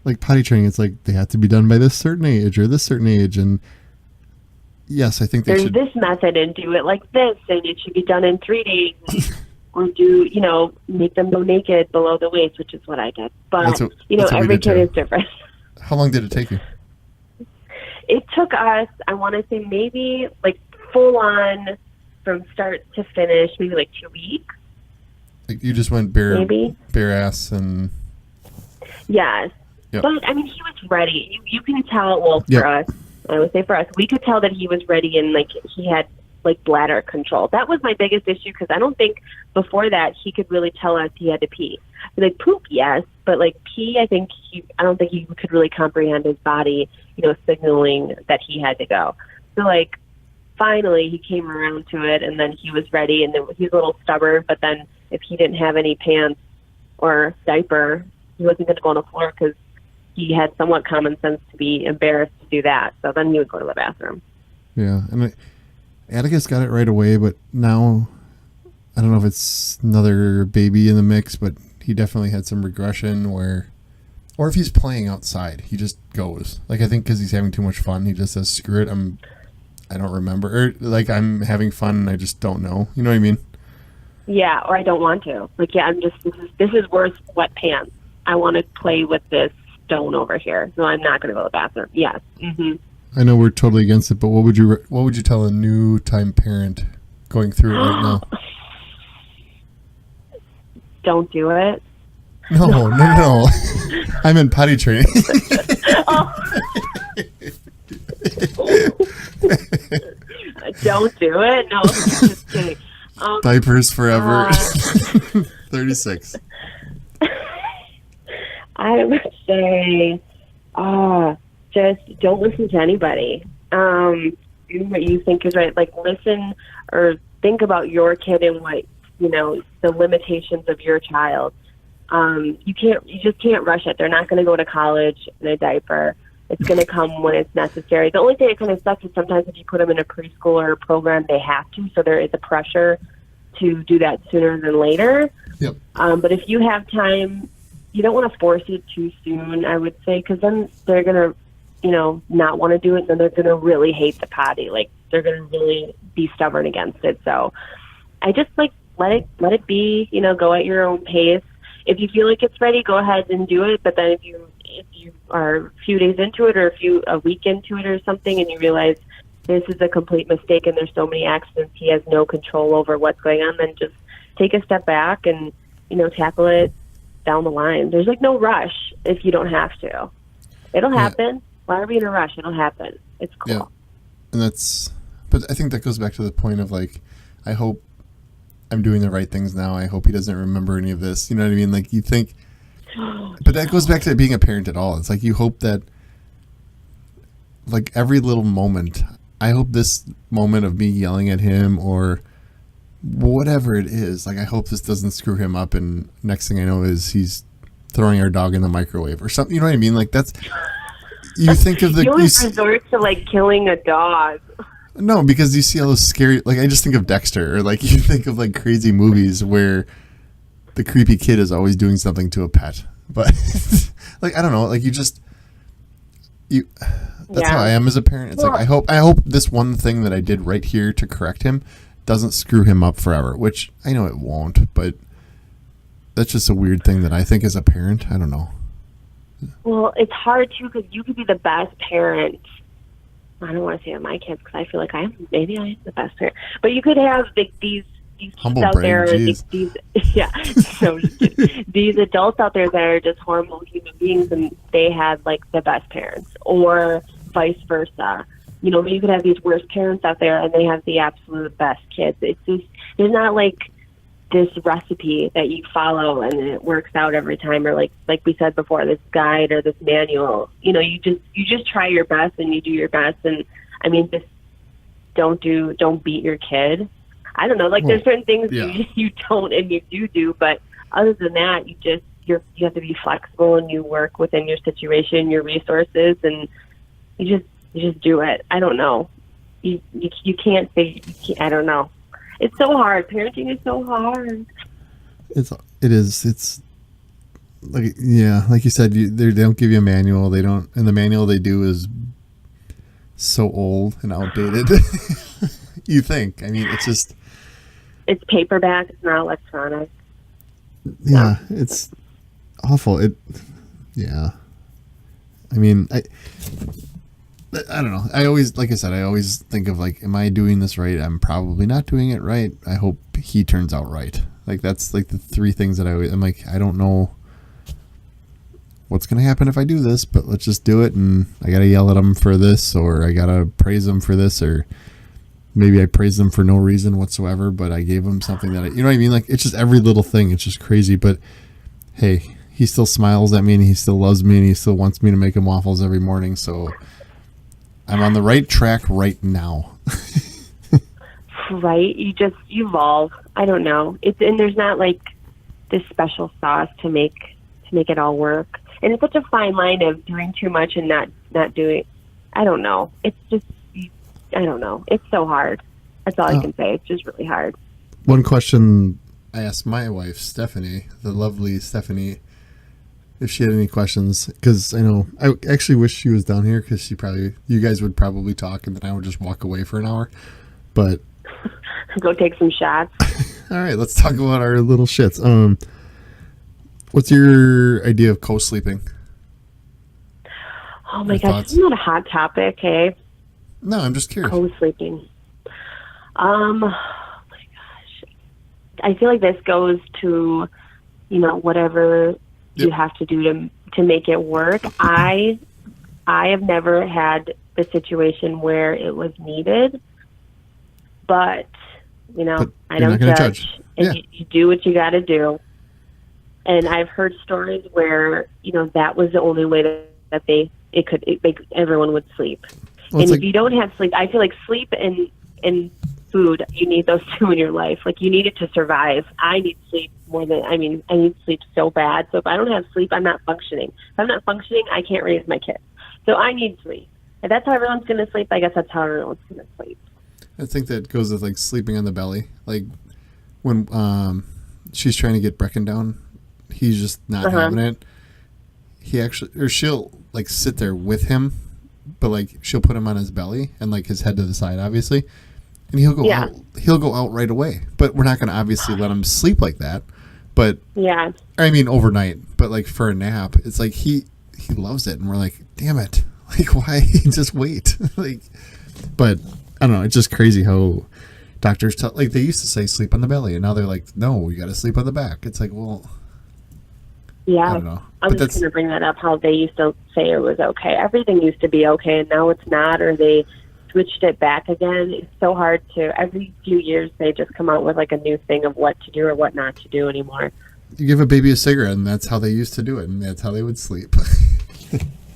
Like potty training, it's like they have to be done by this certain age or this certain age. And yes, I think they should. There's this method and do it like this, and it should be done in 3 days. Or do, you know, make them go naked below the waist, which is what I did. But, every kid is different. How long did it take you? It took us, I want to say maybe like full on from start to finish, maybe like 2 weeks. Like you just went bare ass and... Yes. Yep. But, I mean, he was ready. You can tell, for us, I would say for us, we could tell that he was ready and, like, he had... like bladder control. That was my biggest issue because I don't think before that he could really tell us he had to pee. Like poop, yes, but like pee, I don't think he could really comprehend his body, signaling that he had to go. So like, finally he came around to it, and then he was ready, and then he was a little stubborn, but then if he didn't have any pants or diaper, he wasn't going to go on the floor because he had somewhat common sense to be embarrassed to do that. So then he would go to the bathroom. Yeah, and Atticus got it right away, but now I don't know if it's another baby in the mix, but he definitely had some regression or if he's playing outside, he just goes. Like, I think because he's having too much fun, he just says, screw it, I don't remember. Or, like, I'm having fun and I just don't know. You know what I mean? Yeah, or I don't want to. Like, yeah, this is worse wet pants. I want to play with this stone over here. No, I'm not going to go to the bathroom. Yes. Mm-hmm. I know we're totally against it, but what would you tell a new time parent going through it right now? Don't do it. No. I'm in potty training. Don't do it. No, just kidding. Diapers forever. 36. I would say, just don't listen to anybody. Do what you think is right. Like, listen or think about your kid and what, the limitations of your child. You just can't rush it. They're not going to go to college in a diaper. It's going to come when it's necessary. The only thing that kind of sucks is sometimes if you put them in a preschool or a program, they have to. So there is a pressure to do that sooner than later. Yep. But if you have time, you don't want to force it too soon, I would say, because then they're going to, not want to do it. And then they're going to really hate the potty. Like, they're going to really be stubborn against it. So I just let it be, go at your own pace. If you feel like it's ready, go ahead and do it. But then if you are a few days into it or a week into it or something, and you realize this is a complete mistake and there's so many accidents, he has no control over what's going on, then just take a step back and, tackle it down the line. There's no rush if you don't have to. It'll happen. Why are we in a rush? It'll happen. It's cool. Yeah. And but I think that goes back to the point of I hope I'm doing the right things now. I hope he doesn't remember any of this. You know what I mean? Like, you think, but that goes back to being a parent at all. It's like, you hope that, every little moment, I hope this moment of me yelling at him or whatever it is, I hope this doesn't screw him up. And next thing I know is he's throwing our dog in the microwave or something. You know what I mean? That's, you think of you always resort to killing a dog. No, because you see all those scary, I just think of Dexter, or you think of crazy movies where the creepy kid is always doing something to a pet. But I don't know, that's how I am as a parent. It's I hope this one thing that I did right here to correct him doesn't screw him up forever, which I know it won't, but that's just a weird thing that I think as a parent. I don't know. Well, it's hard too, because you could be the best parent. I don't want to say it my kids, because I feel like maybe I am the best parent. But you could have these humble out brain, there, these so these adults out there that are just horrible human beings, and they have the best parents, or vice versa. You could have these worst parents out there, and they have the absolute best kids. It's just, there's not this recipe that you follow and it works out every time, or like we said before, this guide or this manual. You just try your best and you do your best, and I mean, just don't beat your kid. I don't know, there's certain things you don't and you do, but other than that, you have to be flexible, and you work within your situation, your resources, and you just do it. I don't know. You can't say I don't know. It's so hard. Parenting is so hard. It is. It's like you said, they don't give you a manual. They don't, and the manual they do is so old and outdated. You think? I mean, it's paperback. It's not electronic. Yeah, it's awful. I mean, I don't know. I always think of am I doing this right? I'm probably not doing it right. I hope he turns out right. That's the three things that I'm I don't know what's going to happen if I do this, but let's just do it. And I got to yell at him for this, or I got to praise him for this, or maybe I praised him for no reason whatsoever, but I gave him something that you know what I mean? It's just every little thing. It's just crazy. But hey, he still smiles at me and he still loves me and he still wants me to make him waffles every morning. So I'm on the right track right now. Right? You evolve. I don't know. And there's not like this special sauce to make it all work. And it's such a fine line of doing too much and not doing. I don't know. It's just, I don't know. It's so hard. That's all I can say. It's just really hard. One question I asked my wife, Stephanie, the lovely Stephanie, if she had any questions, because I actually wish she was down here, because you guys would probably talk and then I would just walk away for an hour. But go take some shots. All right, let's talk about our little shits. What's your idea of co-sleeping? Oh my gosh, isn't that a hot topic, hey? No, I'm just curious. Co-sleeping. Oh my gosh. I feel like this goes to, whatever you have to do to make it work. I have never had the situation where it was needed, but I don't judge. And you do what you got to do. And I've heard stories where that was the only way that everyone would sleep. Well, and if you don't have sleep, I feel like sleep and food, you need those two in your life. Like, you need it to survive. I need sleep I need sleep so bad. So if I don't have sleep, I'm not functioning. If I'm not functioning, I can't raise my kids. So I need sleep. If that's how everyone's going to sleep, I guess that's how everyone's going to sleep. I think that goes with like sleeping on the belly. Like when she's trying to get Brecken down, he's just not having it. She'll like sit there with him, but like she'll put him on his belly and like his head to the side, obviously, and he'll go out. He'll go out right away. But we're not going to obviously let him sleep like that. But overnight. But like for a nap, it's like he loves it, and we're like, damn it, like why just wait? Like, but I don't know. It's just crazy how doctors like they used to say sleep on the belly, and now they're like, no, you got to sleep on the back. It's like, well. Yeah, I don't know. I was just going to bring that up, how they used to say it was okay. Everything used to be okay, and now it's not, or they switched it back again. It's so hard to, every few years, they just come out with like a new thing of what to do or what not to do anymore. You give a baby a cigarette, and that's how they used to do it, and that's how they would sleep.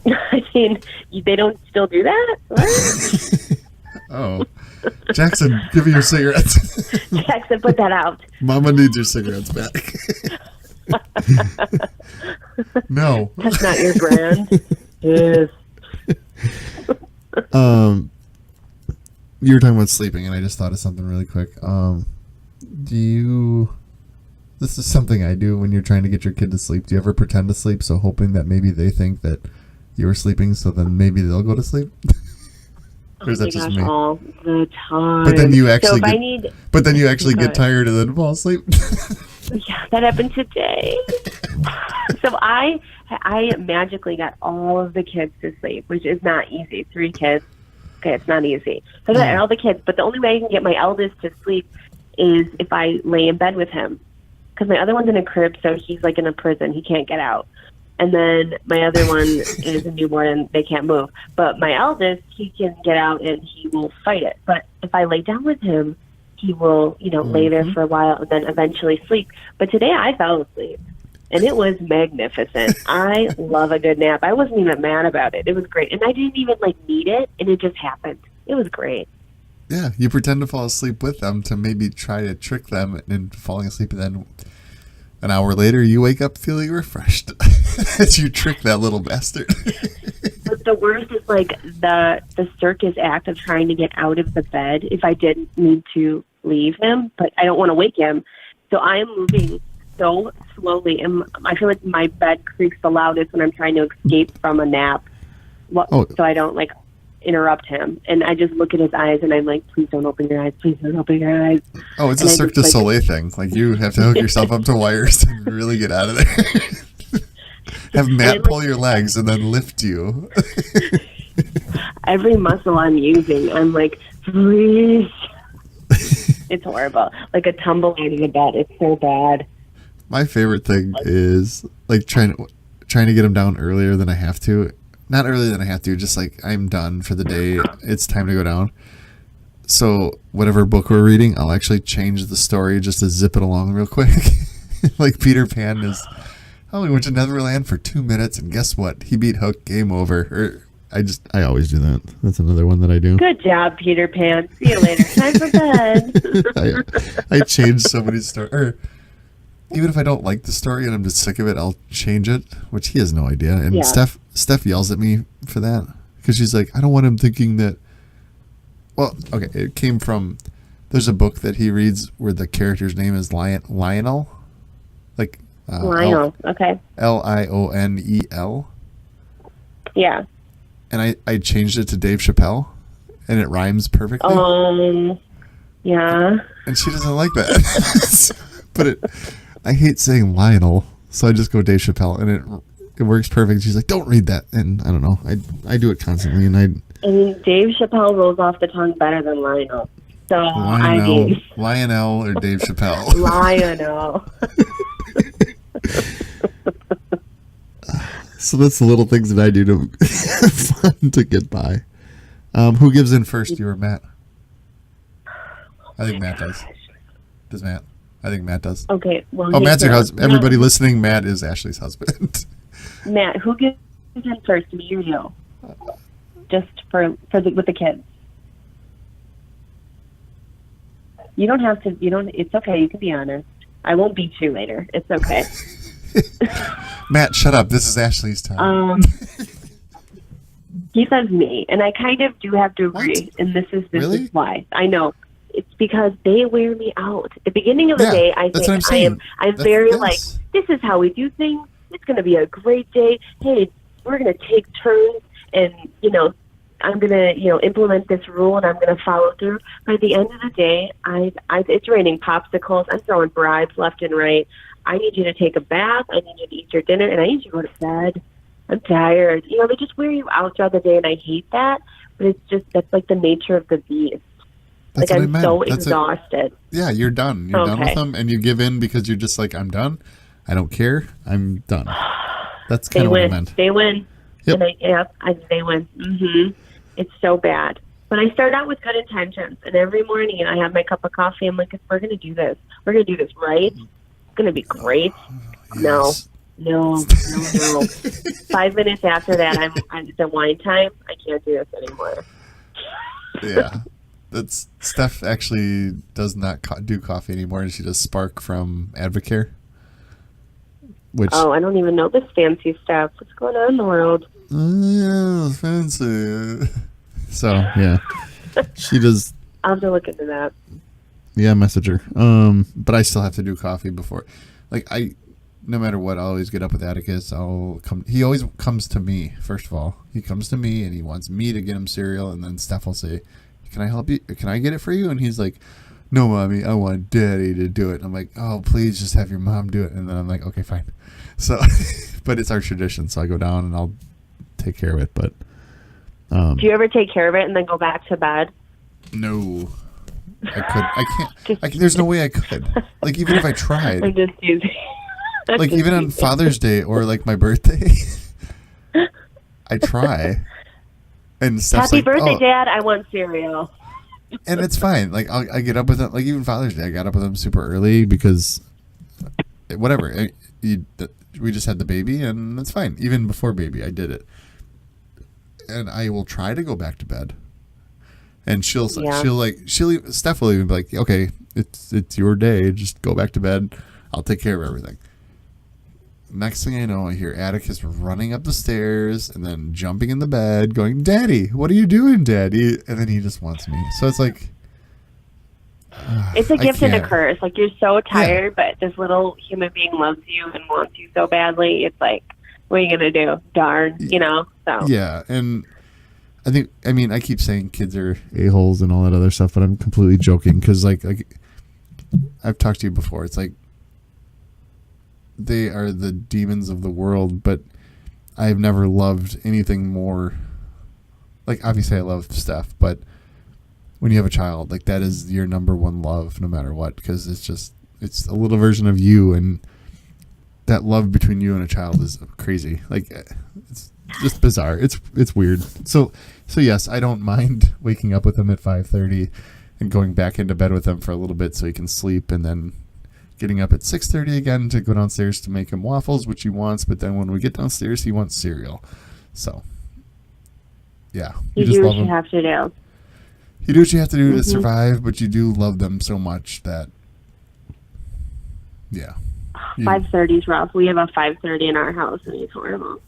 I mean, they don't still do that? What? Oh. Jackson, give me your cigarettes. Jackson, put that out. Mama needs your cigarettes back. No. That's not your brand. Yes. You were talking about sleeping, and I just thought of something really quick. This is something I do when you're trying to get your kid to sleep. Do you ever pretend to sleep, so hoping that maybe they think that you were sleeping, so then maybe they'll go to sleep? Or is that just me? All the time. But then you actually get tired and then fall asleep. Yeah, that happened today. So I magically got all of the kids to sleep, which is not easy. 3 kids. Okay, it's not easy. So I got all the kids, but the only way I can get my eldest to sleep is if I lay in bed with him. Because my other one's in a crib, so he's like in a prison. He can't get out. And then my other one is a newborn and they can't move. But my eldest, he can get out and he will fight it. But if I lay down with him, he will, lay there for a while and then eventually sleep. But today I fell asleep, and it was magnificent. I love a good nap. I wasn't even mad about it. It was great. And I didn't even, need it, and it just happened. It was great. Yeah, you pretend to fall asleep with them to maybe try to trick them into falling asleep, and then an hour later you wake up feeling refreshed as you trick that little bastard. But the worst is, the circus act of trying to get out of the bed if I didn't need to leave him, but I don't want to wake him. So I am moving so slowly, and I feel like my bed creaks the loudest when I'm trying to escape from a nap. So I don't, interrupt him. And I just look at his eyes, and I'm like, please don't open your eyes. Please don't open your eyes. Oh, it's a Cirque du Soleil thing. You have to hook yourself up to wires and really get out of there. Have Matt pull your legs and then lift you. Every muscle I'm using, I'm like, please. It's horrible. Like a tumble out of the bed. It's so bad. My favorite thing is trying to get him down earlier than I have to. Not earlier than I have to, just I'm done for the day. It's time to go down. So whatever book we're reading, I'll actually change the story just to zip it along real quick. Peter Pan is I only went to Neverland for 2 minutes, and guess what? He beat Hook. Game over. Or I always do that. That's another one that I do. Good job, Peter Pan. See you later. Time for bed. I change somebody's story. Or even if I don't like the story and I'm just sick of it, I'll change it, which he has no idea. And Yeah. Steph yells at me for that because she's like, I don't want him thinking that. Well, okay, it came from. There's a book that he reads where the character's name is Lionel, like Lionel. Okay. Lionel. Yeah. And I changed it to Dave Chappelle, and it rhymes perfectly. Yeah. And she doesn't like that. But I hate saying Lionel, so I just go Dave Chappelle, and it works perfect. She's like, don't read that. And I don't know. I do it constantly, and Dave Chappelle rolls off the tongue better than Lionel. So, Lionel or Dave Chappelle. Lionel. So that's the little things that I do to fun to get by. Who gives in first, you or Matt? I think Matt does. Does Matt? I think Matt does. Okay. Well, Matt's your husband. Everybody listening, Matt is Ashleigh's husband. Matt, who gives in first, me or you? Just with the kids. You don't have to. It's okay. You can be honest. I won't beat you later. It's okay. Matt, shut up. This is Ashleigh's time. He says me, and I kind of do have to agree. What? And this Really? is why. I know. It's because they wear me out. At the beginning of the day, I that's think what I'm saying. I'm very like, this is how we do things. It's going to be a great day. Hey, we're going to take turns, and I'm going to implement this rule, and I'm going to follow through. But at the end of the day, it's raining popsicles. I'm throwing bribes left and right. I need you to take a bath. I need you to eat your dinner, and I need you to go to bed. I'm tired. They just wear you out throughout the day, and I hate that. But that's like the nature of the beast. That's like I'm so exhausted. Yeah, you're done. You're done with them, and you give in because you're just like, I'm done. I don't care. I'm done. That's kind of what I meant. They win. Yep. And they win. Mm-hmm. It's so bad. But I start out with good intentions, and every morning I have my cup of coffee. I'm like, we're going to do this. We're going to do this right. It's going to be great. Yes. No. 5 minutes after that, it's a wine time. I can't do this anymore. Yeah. Steph actually does not do coffee anymore, and she does Spark from Advocare. I don't even know this fancy stuff. What's going on in the world? Yeah, fancy. So, yeah. She does. I'll have to look into that. Yeah, message her. But I still have to do coffee before. No matter what, I'll always get up with Atticus. He always comes to me, first of all. He comes to me, and he wants me to get him cereal, and then Steph will say, can I help you? Can I get it for you? And he's like, no, Mommy, I want Daddy to do it. And I'm like, oh, please just have your mom do it. And then I'm like, okay, fine. So, but it's our tradition. So I go down and I'll take care of it. But do you ever take care of it and then go back to bed? No, I can't. There's no way I could. Like, even if I tried. I'm just using. Like, even on Father's Day or like my birthday, I try. And Steph's Happy birthday, Dad! I want cereal. And it's fine. Like, I get up with them. Like, even Father's Day, I got up with them super early because whatever. We just had the baby, and it's fine. Even before baby, I did it. And I will try to go back to bed. And Steph will even be like, okay, it's your day. Just go back to bed. I'll take care of everything. Next thing I know, I hear Atticus running up the stairs and then jumping in the bed, going, Daddy, what are you doing, Daddy? And then he just wants me. So it's like... it's a gift and a curse. Like, you're so tired, but this little human being loves you and wants you so badly. It's like, what are you going to do? Darn, So. Yeah, and I keep saying kids are a-holes and all that other stuff, but I'm completely joking because, like I've talked to you before. It's like, they are the demons of the world, but I've never loved anything more. Like, obviously I love Steph, but when you have a child, like, that is your number one love no matter what, because it's a little version of you, and that love between you and a child is crazy. Like, it's just bizarre. It's weird. So yes, I don't mind waking up with him at 5:30 and going back into bed with him for a little bit so he can sleep and then getting up at 6:30 again to go downstairs to make him waffles, which he wants. But then when we get downstairs, he wants cereal. So, yeah. You do what you have to do. You do what you have to do to survive, but you do love them so much that, yeah. 5:30 is rough. We have a 5:30 in our house, and it's horrible.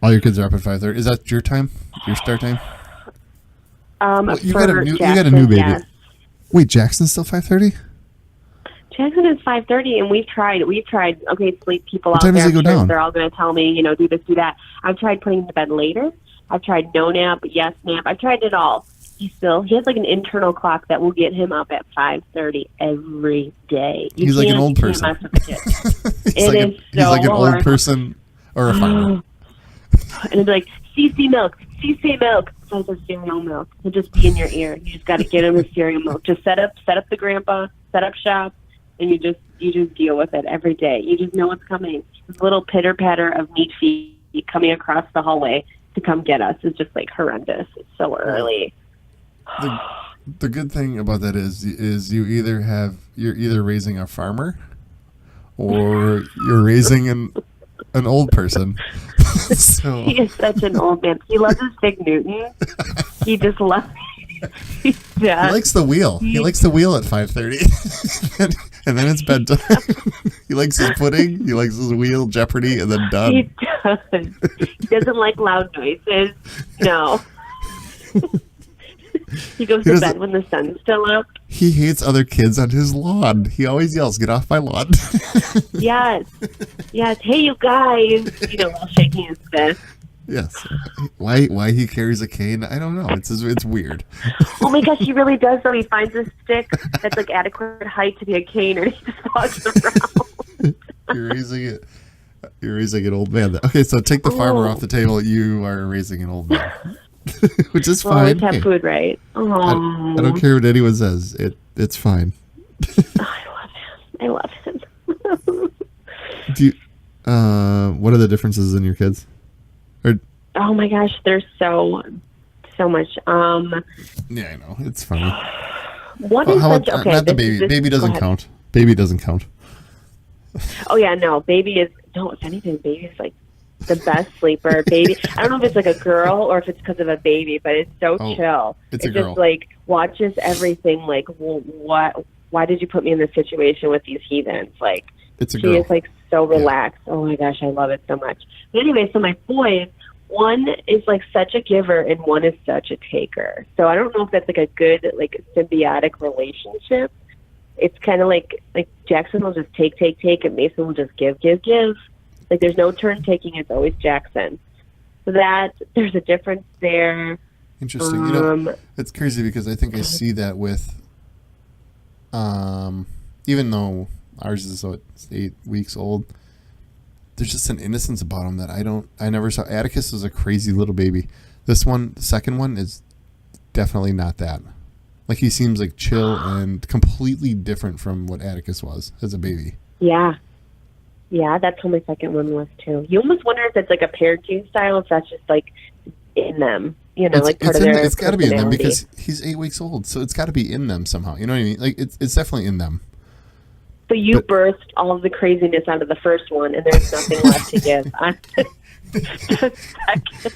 All your kids are up at 5:30. Is that your time? Your start time? Well, you got a new baby. Yes. Wait, Jackson's still 5:30? Jackson is 5:30, and we've tried. Okay, sleep people out there. What time does he go down? They're all going to tell me, do this, do that. I've tried putting him to bed later. I've tried no nap, yes nap. I've tried it all. He has like an internal clock that will get him up at 5:30 every day. He's like an old person. He's like an old person or a farmer. And it'd be like, CC milk. So it's a cereal milk. It'll just be in your ear. You just got to get him a cereal milk. Just set up the grandpa, set up shop, and you just deal with it every day. You just know what's coming. This little pitter patter of meat feet coming across the hallway to come get us is just like horrendous. It's so early. The good thing about that is you're either raising a farmer or you're raising an old person. So. He is such an old man. He loves his Big Newton. He just loves it. Yeah. He likes the wheel. He likes the wheel at 5:30. And then it's bedtime. He likes his pudding. He likes his wheel, Jeopardy, and then done. He does. He doesn't like loud noises. No. He goes to bed when the sun's still up. He hates other kids on his lawn. He always yells, "Get off my lawn." Yes. Hey, you guys. While shaking his fist. Yes. Why he carries a cane? I don't know. It's weird. Oh my gosh, he really does. Though he finds a stick that's like adequate height to be a cane, and he just walks around. You're raising an old man. Okay, so take the farmer off the table. You are raising an old man. Which is fine. Always have food, right? I don't care what anyone says. It's fine. I love him. Do you, what are the differences in your kids? Oh my gosh, there's so much. Yeah, I know. It's funny. What is such? Okay, not the baby. Baby doesn't count. Baby doesn't count. Oh yeah, no. Baby is no. If anything, baby is like the best sleeper. Baby, I don't know if it's like a girl or if it's because of a baby, but it's so chill. It's a girl. Just like watches everything. Like, well, what? Why did you put me in this situation with these heathens? Like, it's a girl. She is like so relaxed. Yeah. Oh my gosh, I love it so much. But anyway, so my boys, one is like such a giver and one is such a taker. So I don't know if that's like a good like symbiotic relationship. It's kind of like Jackson will just take, and Mason will just give. Like there's no turn taking. It's always Jackson. So that there's a difference there. Interesting. It's crazy because I think I see that with, even though ours is 8 weeks old, there's just an innocence about him that I never saw. Atticus is a crazy little baby. This one, the second one, is definitely not that. Like he seems like chill and completely different from what Atticus was as a baby. Yeah, that's how my second one was too. You almost wonder if it's like a parenting style, if that's just like in them, like part of their It's got to be in them because he's 8 weeks old, so it's got to be in them somehow. You know what I mean? Like it's definitely in them. But you birthed all of the craziness out of the first one, and there's nothing left to give. The second.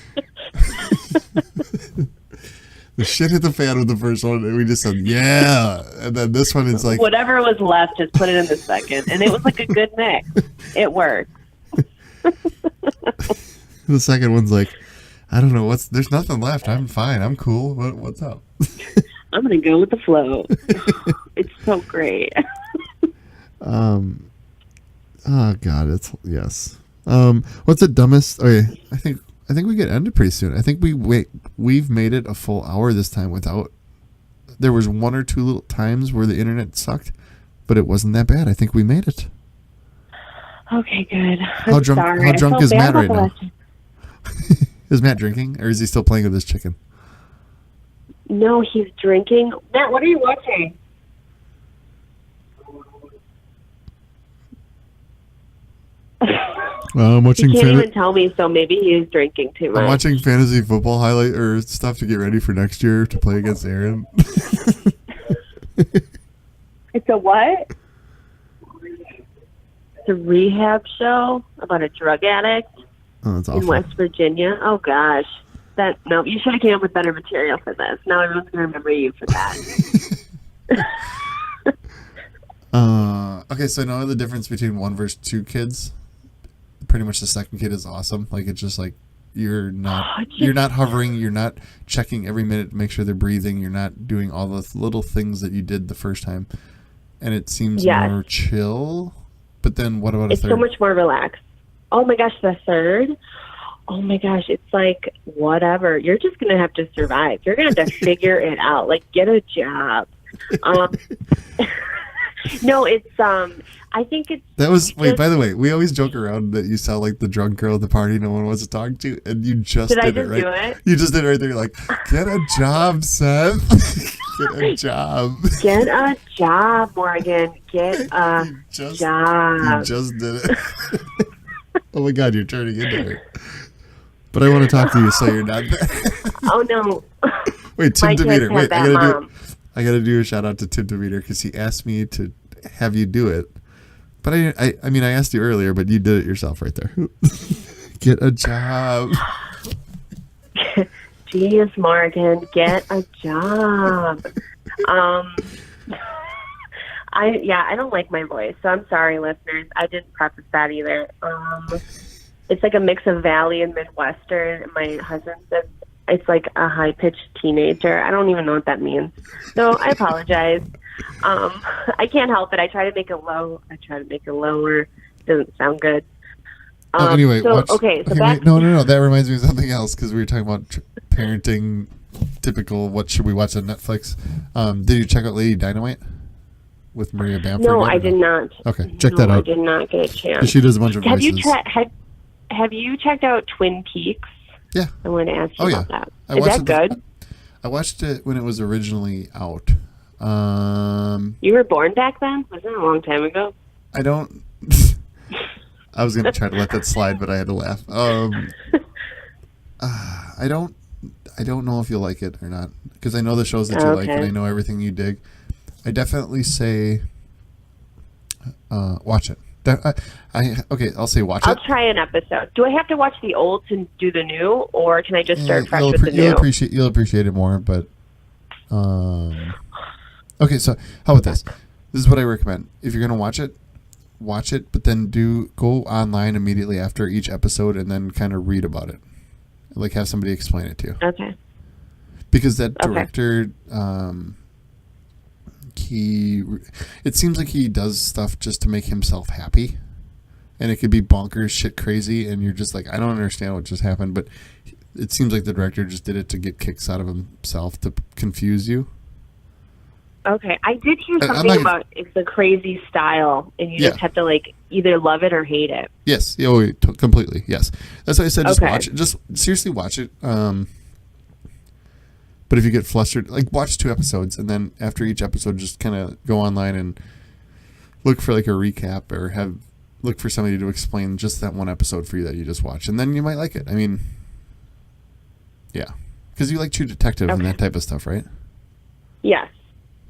The shit hit the fan with the first one, and we just said, yeah. And then this one is like... Whatever was left, just put it in the second. And it was like a good mix. It worked. The second one's like, I don't know, there's nothing left. I'm fine. I'm cool. What's up? I'm going to go with the flow. It's so great. Oh, God. Yes. What's the dumbest... Okay, I think we get ended pretty soon. I think we've made it a full hour this time without. There was 1 or 2 little times where the internet sucked, but it wasn't that bad. I think we made it. Okay, good. How drunk is Matt right now? Is Matt drinking, or is he still playing with his chicken? No, he's drinking. Matt, what are you watching? I'm watching. You can't even tell me, so maybe he is drinking too much. I'm watching fantasy football highlight or stuff to get ready for next year to play against Aaron. It's a what? It's a rehab show about a drug addict Oh, that's in awful. West Virginia. Oh gosh, no, you should have came up with better material for this. Now everyone's gonna remember you for that. Okay, so I know the difference between 1 versus 2 kids. Pretty much the second kid is awesome. Like, it's just like you're not hovering, you're not checking every minute to make sure they're breathing, you're not doing all the little things that you did the first time, and it seems more chill. But then what about a third? It's so much more relaxed. Oh my gosh, the third. Oh my gosh, it's like whatever. You're just gonna have to survive. You're gonna have to figure it out. Like, get a job. No, it's I think it's that was wait. By the way, we always joke around that you sound like the drunk girl at the party no one wants to talk to, and you just did it right. Do it? You just did it right there. You're like, get a job, Seth. Get a job. Get a job, Morgan. Get a job. You just did it. Oh my God, you're turning into her. But I want to talk to you, so you're not. Oh no. Wait, Tim Demeter. Wait, I gotta do a shout out to Tim Demeter because he asked me to have you do it. But I mean, I asked you earlier, but you did it yourself right there. Get a job. Jeez, Morgan, get a job. I don't like my voice, so I'm sorry, listeners. I didn't preface that either. It's like a mix of Valley and Midwestern. My husband said it's like a high-pitched teenager. I don't even know what that means. So I apologize. I can't help it. I try to make it low. I try to make it lower. Doesn't sound good. Anyway, no. That reminds me of something else because we were talking about parenting, typical what should we watch on Netflix. Did you check out Lady Dynamite with Maria Bamford? No, I did not. Okay, check that out. I did not get a chance. She does a bunch of voices. Have you checked out Twin Peaks? Yeah. I wanted to ask you about that. Is that good? I watched it when it was originally out. You were born back then? Wasn't it a long time ago? I don't... I was going to try to let that slide, but I had to laugh. I don't know if you'll like it or not, because I know the shows that you like, and I know everything you dig. I definitely say watch it. I'll say watch it. I'll try an episode. Do I have to watch the old to do the new, or can I just start fresh with the new? You'll appreciate it more, but okay. So how about this? This is what I recommend. If you're gonna watch it, but then go online immediately after each episode and then kind of read about it, like have somebody explain it to you. Okay. Because that director, it seems like he does stuff just to make himself happy, and it could be bonkers shit crazy, and you're just like, I don't understand what just happened, but it seems like the director just did it to get kicks out of himself to confuse you. Okay, I did hear something about it's a crazy style, and you just have to like either love it or hate it. Yes, completely. Yes, that's why I said just watch it. Just seriously watch it. But if you get flustered, like watch 2 episodes, and then after each episode, just kind of go online and look for like a recap or look for somebody to explain just that one episode for you that you just watched, and then you might like it. I mean, yeah, because you like True Detective and that type of stuff, right? Yes.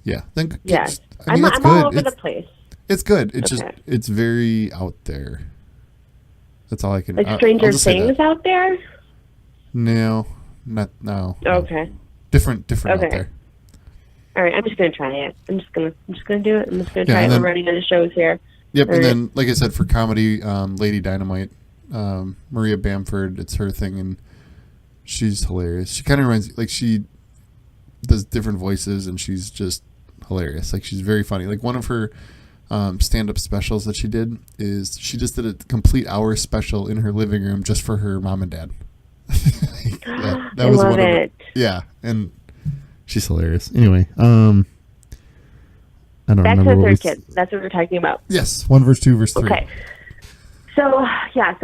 Yeah. Then yes. I mean, I'm all over the place. It's good. It's just it's very out there. That's all I can. Like Stranger Things out there. No, not no. Okay. No. Different out there. All right, I'm just gonna try it. I'm just gonna do it. I'm just gonna try it. We're running into shows here. Yep, all and then like I said, for comedy, Lady Dynamite, Maria Bamford, it's her thing, and she's hilarious. She kind of reminds, like, she does different voices, and she's just hilarious. Like, she's very funny. Like, one of her stand-up specials that she did is she just did a complete hour special in her living room just for her mom and dad. That was one of it. Yeah, and she's hilarious. Anyway, I don't back remember. Back to the third kid. That's what we're talking about. Yes, 1 verse 2 verse 3. Okay. So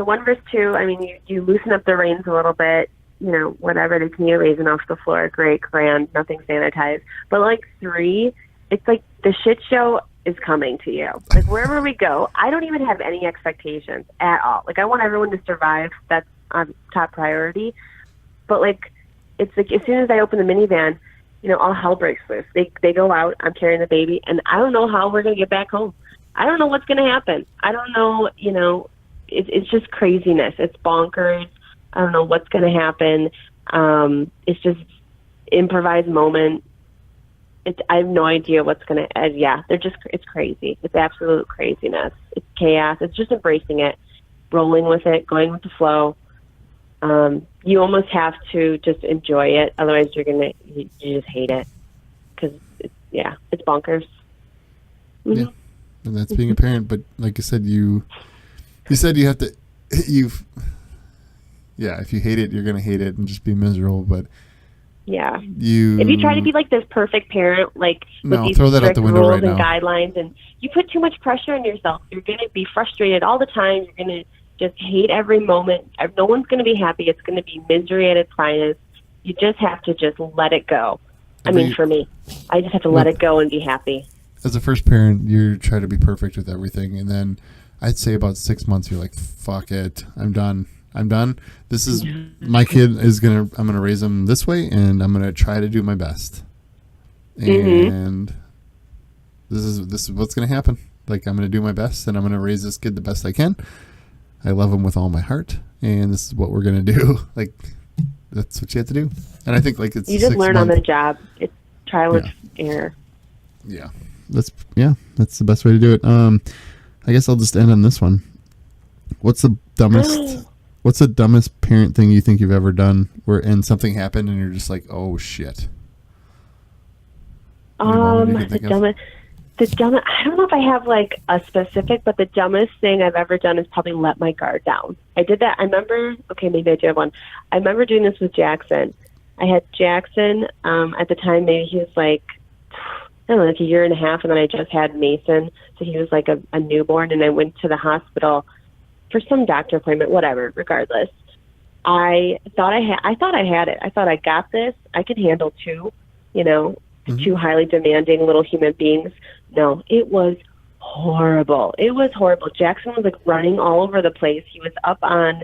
1 verse 2. I mean, you loosen up the reins a little bit. You know, whatever, the Canadian raisin off the floor, great, grand, nothing sanitized. But like 3, it's like the shit show is coming to you. Like wherever we go, I don't even have any expectations at all. Like I want everyone to survive. That's top priority. But like, it's like as soon as I open the minivan, you know, all hell breaks loose. They go out. I'm carrying the baby, and I don't know how we're gonna get back home. I don't know what's going to happen. I don't know, it's just craziness. It's bonkers. I don't know what's going to happen. It's just improvised moment. I have no idea what's going to end. Yeah, it's crazy. It's absolute craziness. It's chaos. It's just embracing it, rolling with it, going with the flow. You almost have to just enjoy it. Otherwise you just hate it. Cause it's bonkers. Mm-hmm. Yeah. And that's being a parent. But like I said, you said you have to, if you hate it, you're going to hate it and just be miserable. But yeah. If you try to be like this perfect parent, like with these throw that out strict the window rules right and now. guidelines, and you put too much pressure on yourself, you're going to be frustrated all the time. You're going to just hate every moment. No one's going to be happy. It's going to be misery at its finest. You just have to just let it go. For me, I just have to let it go and be happy. As a first parent, you try to be perfect with everything. And then I'd say about 6 months, you're like, fuck it. I'm done. This is my kid I'm going to raise him this way, and I'm going to try to do my best. And this is what's going to happen. Like, I'm going to do my best, and I'm going to raise this kid the best I can. I love him with all my heart, and this is what we're going to do. Like, that's what you have to do. And I think, like, it's you just learn on the job. It's trial and error. Yeah. That's the best way to do it. I guess I'll just end on this one. What's the dumbest parent thing you think you've ever done and something happened and you're just like, oh shit? The dumbest, I don't know if I have like a specific, but the dumbest thing I've ever done is probably let my guard down. I did that. I remember, maybe I do have one. I remember doing this with Jackson. I had Jackson, at the time, maybe he was like, I don't know, like a year and a half, and then I just had Mason. So he was like a newborn, and I went to the hospital for some doctor appointment, whatever, regardless. I thought I had it. I thought I got this. I could handle two, two highly demanding little human beings. No, it was horrible. It was horrible. Jackson was like running all over the place. He was up on,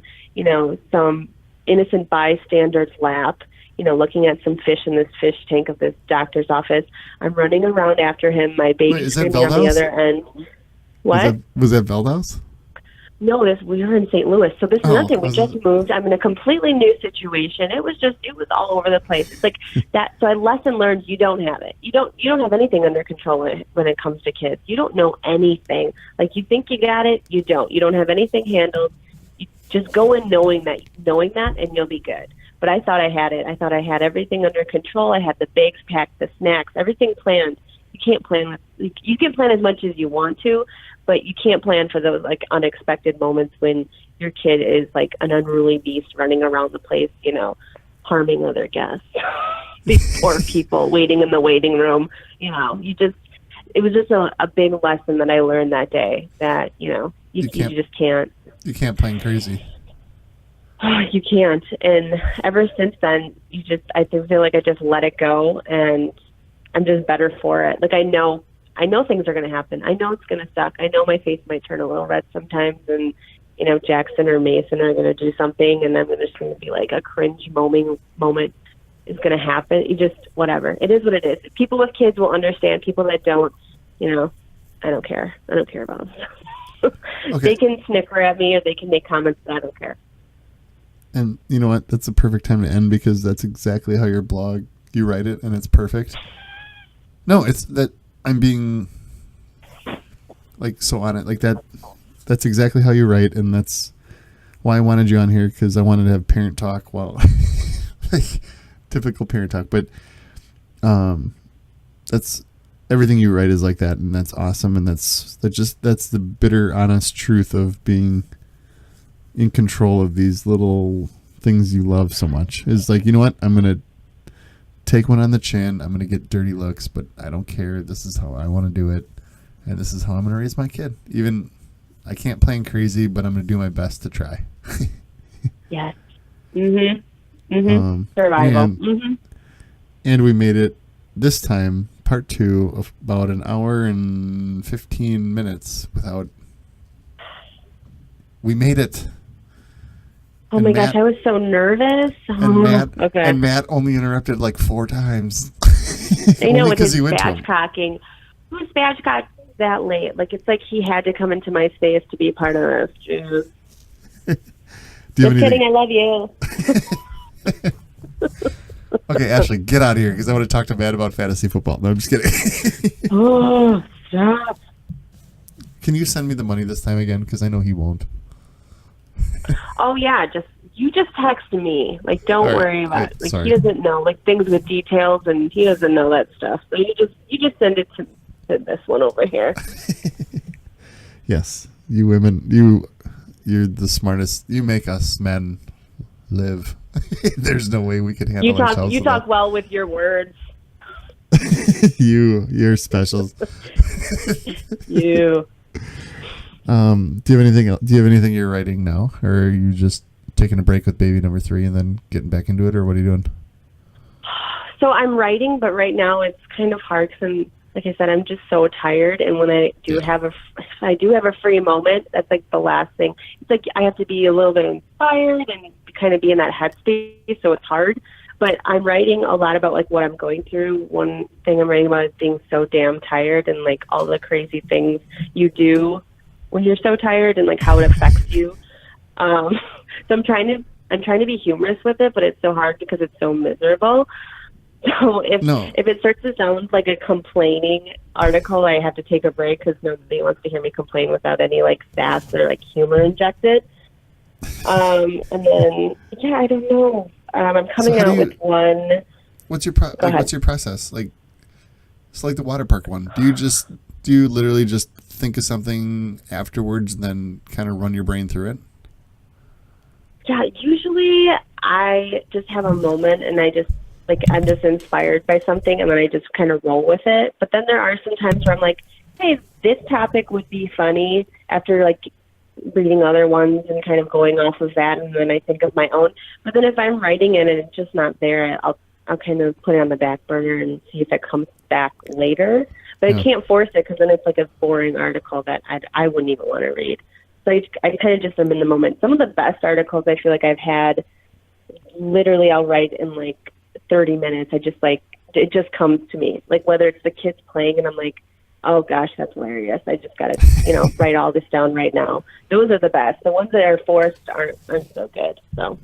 some innocent bystander's lap, looking at some fish in this fish tank of this doctor's office. I'm running around after him. My baby's screaming on the other end. What? Was that Veldhouse? No, we were in St. Louis, so this is nothing. We just moved. I'm in a completely new situation. It was all over the place. It's like that. So I lesson learned: you don't have it. You don't have anything under control when it comes to kids. You don't know anything. Like, you think you got it, you don't. You don't have anything handled. You just go in knowing that, and you'll be good. But I thought I had it. I thought I had everything under control. I had the bags packed, the snacks, everything planned. You can't plan. You can plan as much as you want to, but you can't plan for those like unexpected moments when your kid is like an unruly beast running around the place, harming other guests. These poor people waiting in the waiting room. It was just a big lesson that I learned that day that, you just can't. You can't plan crazy. You can't. And ever since then, I feel like I just let it go, and I'm just better for it. Like, I know things are going to happen. I know it's going to suck. I know my face might turn a little red sometimes, and, Jackson or Mason are going to do something, and I'm just going to be like a cringe moment is going to happen. Whatever. It is what it is. People with kids will understand. People that don't, I don't care. I don't care about them. Okay. They can snicker at me or they can make comments, but I don't care. And you know what? That's a perfect time to end, because that's exactly how your blog, you write it, and it's perfect. No, it's that I'm being like so on it. Like that's exactly how you write, and that's why I wanted you on here, because I wanted to have parent talk. Well, like typical parent talk, but that's everything you write is like that, and that's awesome, and that's the bitter, honest truth of being in control of these little things you love so much. Is like, you know what? I'm gonna take one on the chin. I'm gonna get dirty looks, but I don't care. This is how I want to do it, and this is how I'm gonna raise my kid. Even I can't plan crazy, but I'm gonna do my best to try. Yes. Survival. And we made it this time, part 2 of about an hour and 15 minutes without. We made it. Oh my gosh, I was so nervous. And Matt only interrupted like 4 times. I know, with his spatchcocking. Who's spatchcock that late. Like, it's like he had to come into my space to be part of this. Jeez. Just kidding. I love you. Okay, Ashleigh, get out of here because I want to talk to Matt about fantasy football. No, I'm just kidding. Oh, stop. Can you send me the money this time again? Because I know he won't. Oh, yeah. You just text me. Like, don't worry about it. Like, sorry. he doesn't know, like, things with details, and he doesn't know that stuff. So you just send it to this one over here. Yes. You women, you're the smartest. You make us men live. There's no way we could handle ourselves. You talk well with your words. You're special. You. Do you have anything you're writing now, or are you just taking a break with baby number 3 and then getting back into it, or what are you doing? So I'm writing, but right now it's kind of hard because like I said, I'm just so tired. And when I do have a free moment, that's like the last thing. It's like I have to be a little bit inspired and kind of be in that headspace, so it's hard. But I'm writing a lot about like what I'm going through. One thing I'm writing about is being so damn tired and like all the crazy things you do when you're so tired and like how it affects you. So I'm trying to be humorous with it, but it's so hard because it's so miserable. So if it starts to sound like a complaining article, I have to take a break because nobody wants to hear me complain without any like sass or like humor injected. And then I don't know. I'm coming out with one. What's your process? Like, it's like the water park one. Do you literally just think of something afterwards and then kind of run your brain through it? Yeah, usually I just have a moment and I'm just inspired by something and then I just kind of roll with it. But then there are some times where I'm like, hey, this topic would be funny after like reading other ones and kind of going off of that, and then I think of my own. But then if I'm writing it and it's just not there, I'll kind of put it on the back burner and see if it comes back later. But I can't force it because then it's like a boring article that I wouldn't even want to read. So I kind of just am in the moment. Some of the best articles I feel like I've had, literally I'll write in like 30 minutes. It just comes to me. Like whether it's the kids playing and I'm like, oh gosh, that's hilarious. I just got to, write all this down right now. Those are the best. The ones that are forced aren't so good. So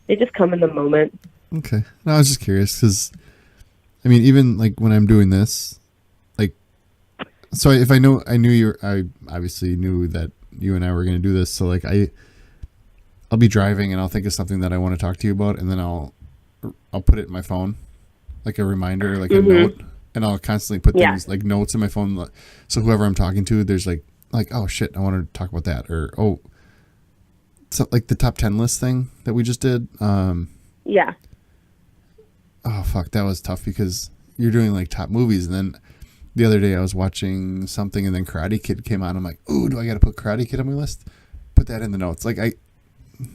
they just come in the moment. Okay. No, I was just curious because, I mean, even like when I'm doing this, like, so if I obviously knew that you and I were going to do this. So like I'll be driving and I'll think of something that I want to talk to you about, and then I'll put it in my phone, like a reminder, like a note. And I'll constantly put things like notes in my phone. So whoever I'm talking to, there's like, oh shit, I want to talk about that. Or, so like the top 10 list thing that we just did. Yeah. Oh fuck. That was tough because you're doing like top movies. And then the other day I was watching something and then Karate Kid came on. I'm like, ooh, do I got to put Karate Kid on my list? Put that in the notes. Like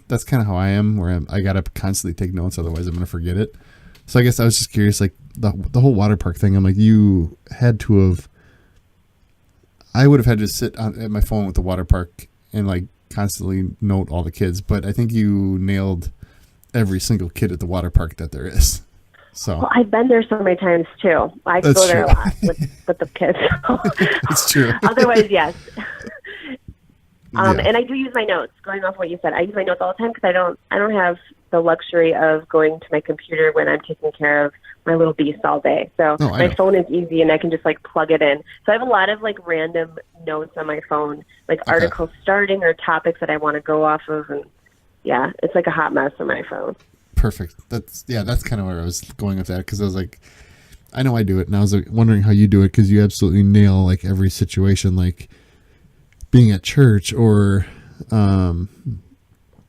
that's kind of how I am, where I got to constantly take notes. Otherwise I'm going to forget it. So I guess I was just curious, like the whole water park thing. I'm like, I would have had to sit at my phone with the water park and like constantly note all the kids. But I think you nailed every single kid at the water park that there is. So well, I've been there so many times too. I go there a lot with the kids. It's true. Otherwise, yes. And I do use my notes. Going off what you said, I use my notes all the time because I don't have the luxury of going to my computer when I'm taking care of my little beast all day. So my phone is easy and I can just like plug it in. So I have a lot of like random notes on my phone, like articles starting or topics that I want to go off of. And yeah, it's like a hot mess on my phone. Perfect. That's kind of where I was going with that. Cause I was like, I know I do it. And I was like wondering how you do it. Cause you absolutely nail like every situation, like being at church or,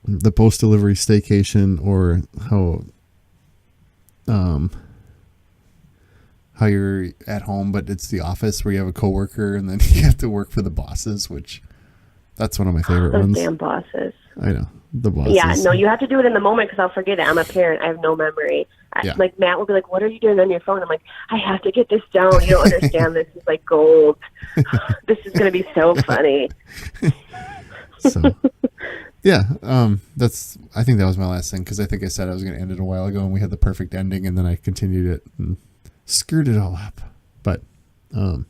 the post-delivery staycation, or how you're at home but it's the office where you have a coworker and then you have to work for the bosses, which that's one of my favorite ones. Those damn bosses. I know, the bosses. Yeah, no, you have to do it in the moment because I'll forget it. I'm a parent. I have no memory. Like Matt will be like, what are you doing on your phone? I'm like, I have to get this down. You don't understand. This is like gold. This is going to be so funny. So yeah, I think that was my last thing because I think I said I was going to end it a while ago and we had the perfect ending and then I continued it and screwed it all up. But I'm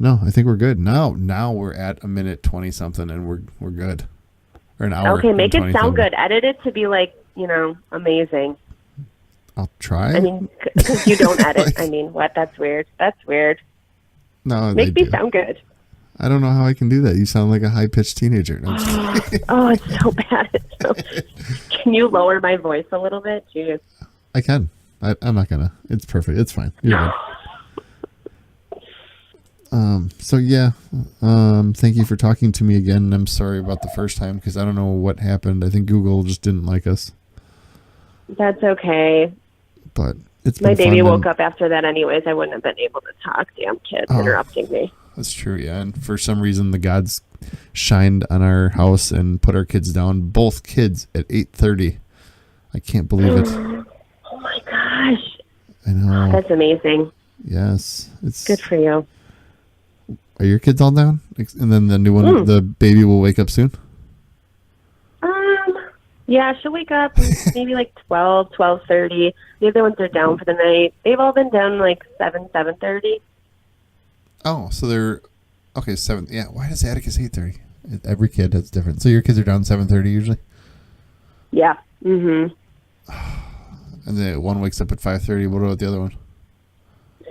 No, I think we're good. Now we're at a minute 20 something, and we're good. Or an hour. Okay, make it 20 sound something. good. Edit it to be like, amazing. I'll try. I mean, because you don't edit. I mean, what? That's weird. That's weird. No, Make me sound good. I don't know how I can do that. You sound like a high-pitched teenager. No, I'm just kidding. Oh, it's so bad. Can you lower my voice a little bit? Jeez. I can. I'm not gonna. It's perfect. It's fine. You're good. So yeah, thank you for talking to me again. I'm sorry about the first time because I don't know what happened. I think Google just didn't like us. That's okay. But it's been my baby fun woke up after that anyways. I wouldn't have been able to talk. Damn kids interrupting me. That's true, yeah. And for some reason, the gods shined on our house and put our kids down. Both kids at 8:30. I can't believe it. Oh my gosh! I know. That's amazing. Yes, it's good for you. Are your kids all down? And then the new one, the baby will wake up soon? Yeah, she'll wake up maybe like 12:30. The other ones are down for the night. They've all been down like 7:30. Oh, so they're... Okay, 7... Yeah, why does Atticus 8:30? Every kid has different. So your kids are down 7:30 usually? Yeah. Mm-hmm. And then one wakes up at 5:30. What about the other one?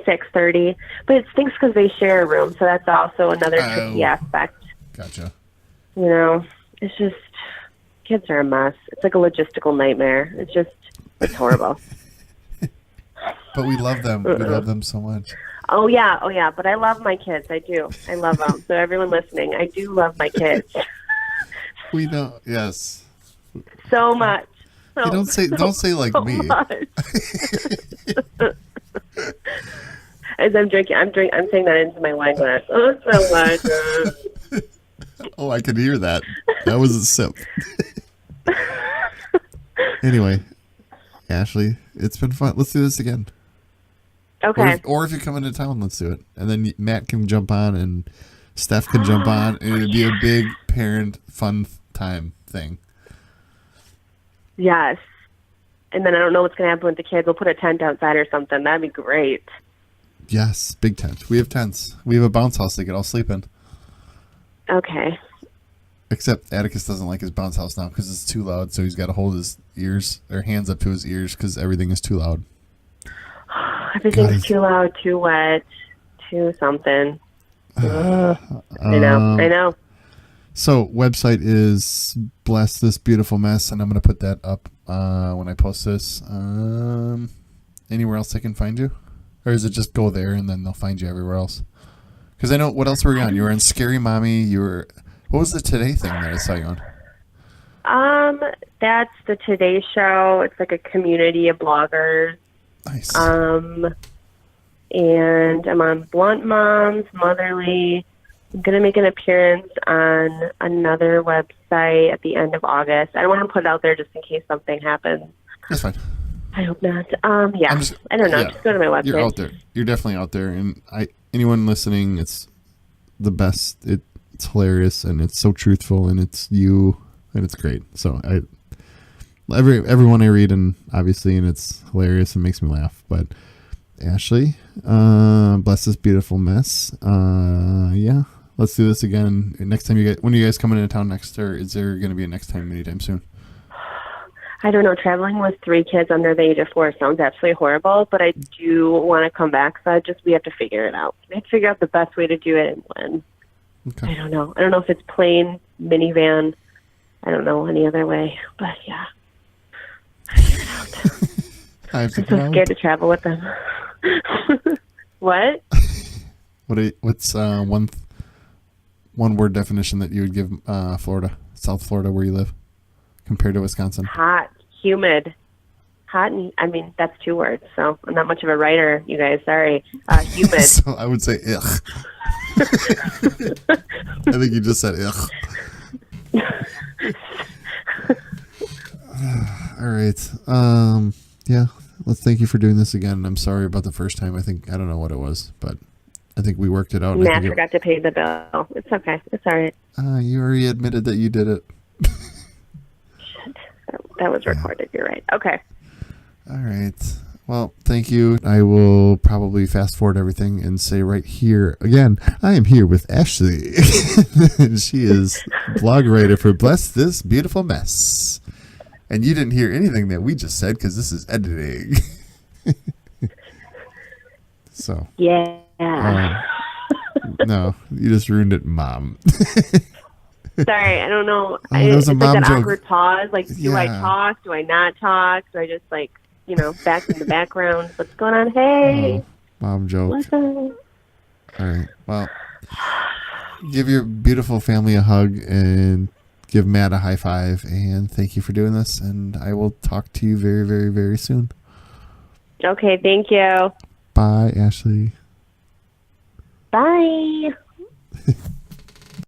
6:30. But it stinks because they share a room, so that's also another tricky aspect. Gotcha. It's just... Kids are a mess. It's like a logistical nightmare. It's horrible. But we love them. We love them so much. Oh, yeah. But I love my kids. I do. I love them. So everyone listening, I do love my kids. We know. Yes. So much. You don't say like me. As I'm drinking, I'm saying that into my wine glass. Oh, so much. Oh, I could hear that. That was a sip. Anyway, Ashleigh, it's been fun. Let's do this again. Okay. Or if you come into town, let's do it. And then Matt can jump on and Steph can jump on. And it'd be a big parent fun time thing. Yes. And then I don't know what's going to happen with the kids. We'll put a tent outside or something. That'd be great. Yes, big tent. We have tents. We have a bounce house they could all sleep in. Okay. Except Atticus doesn't like his bounce house now because it's too loud, so he's got to hold his ears or hands up to his ears because everything is too loud. Everything's too loud, too wet, too something. I know. So website is Bless This Beautiful Mess, and I'm going to put that up when I post this. Anywhere else they can find you? Or is it just go there and then they'll find you everywhere else? Because I know, what else were you on? You were on Scary Mommy. What was the Today thing that I saw you on? That's the Today Show. It's like a community of bloggers. Nice. And I'm on Blunt Moms, Motherly. I'm going to make an appearance on another website at the end of August. I don't want to put it out there just in case something happens. That's fine. I hope not. Yeah. I don't know. Yeah. Just go to my website. You're out there. You're definitely out there. And anyone listening, it's the best. It's hilarious and it's so truthful and it's you and it's great. So everyone I read and obviously and it's hilarious and makes me laugh. But Ashleigh, Bless This Beautiful Mess. Yeah, let's do this again next time when are you guys coming into town next, or is there going to be a next time anytime soon? I don't know. Traveling with 3 kids under the age of 4 sounds absolutely horrible, but I do want to come back. So we have to figure it out. We have to figure out the best way to do it and when. Okay. I don't know. I don't know if it's plane, minivan. I don't know any other way, but yeah. I'm so scared to travel with them. What? What's one word definition that you would give Florida, South Florida, where you live, compared to Wisconsin? Hot, humid. Hot, and I mean, that's 2 words, so I'm not much of a writer, you guys. Sorry. Humid. So I would say ugh. I think you just said ugh. All right. Yeah. Let's thank you for doing this again. I'm sorry about the first time. I don't know what it was, but I think we worked it out. Matt forgot to pay the bill. It's okay. It's all right. You already admitted that you did it. Shit. That was recorded. You're right. Okay. All right. Well, thank you. I will probably fast forward everything and say right here again, I am here with Ashleigh. She is blog writer for Bless This Beautiful Mess. And you didn't hear anything that we just said because this is editing. So. Yeah. No, you just ruined it, Mom. Sorry, I don't know. That was a it's mom like that joke. awkward pause. Like, do I Yeah. talk? Do I not talk? Do I just back in the background? What's going on? Hey, Mom joke. what's up? All right. Well, give your beautiful family a hug and give Matt a high five. And thank you for doing this. And I will talk to you very, very, very soon. Okay, thank you. Bye, Ashleigh. Bye.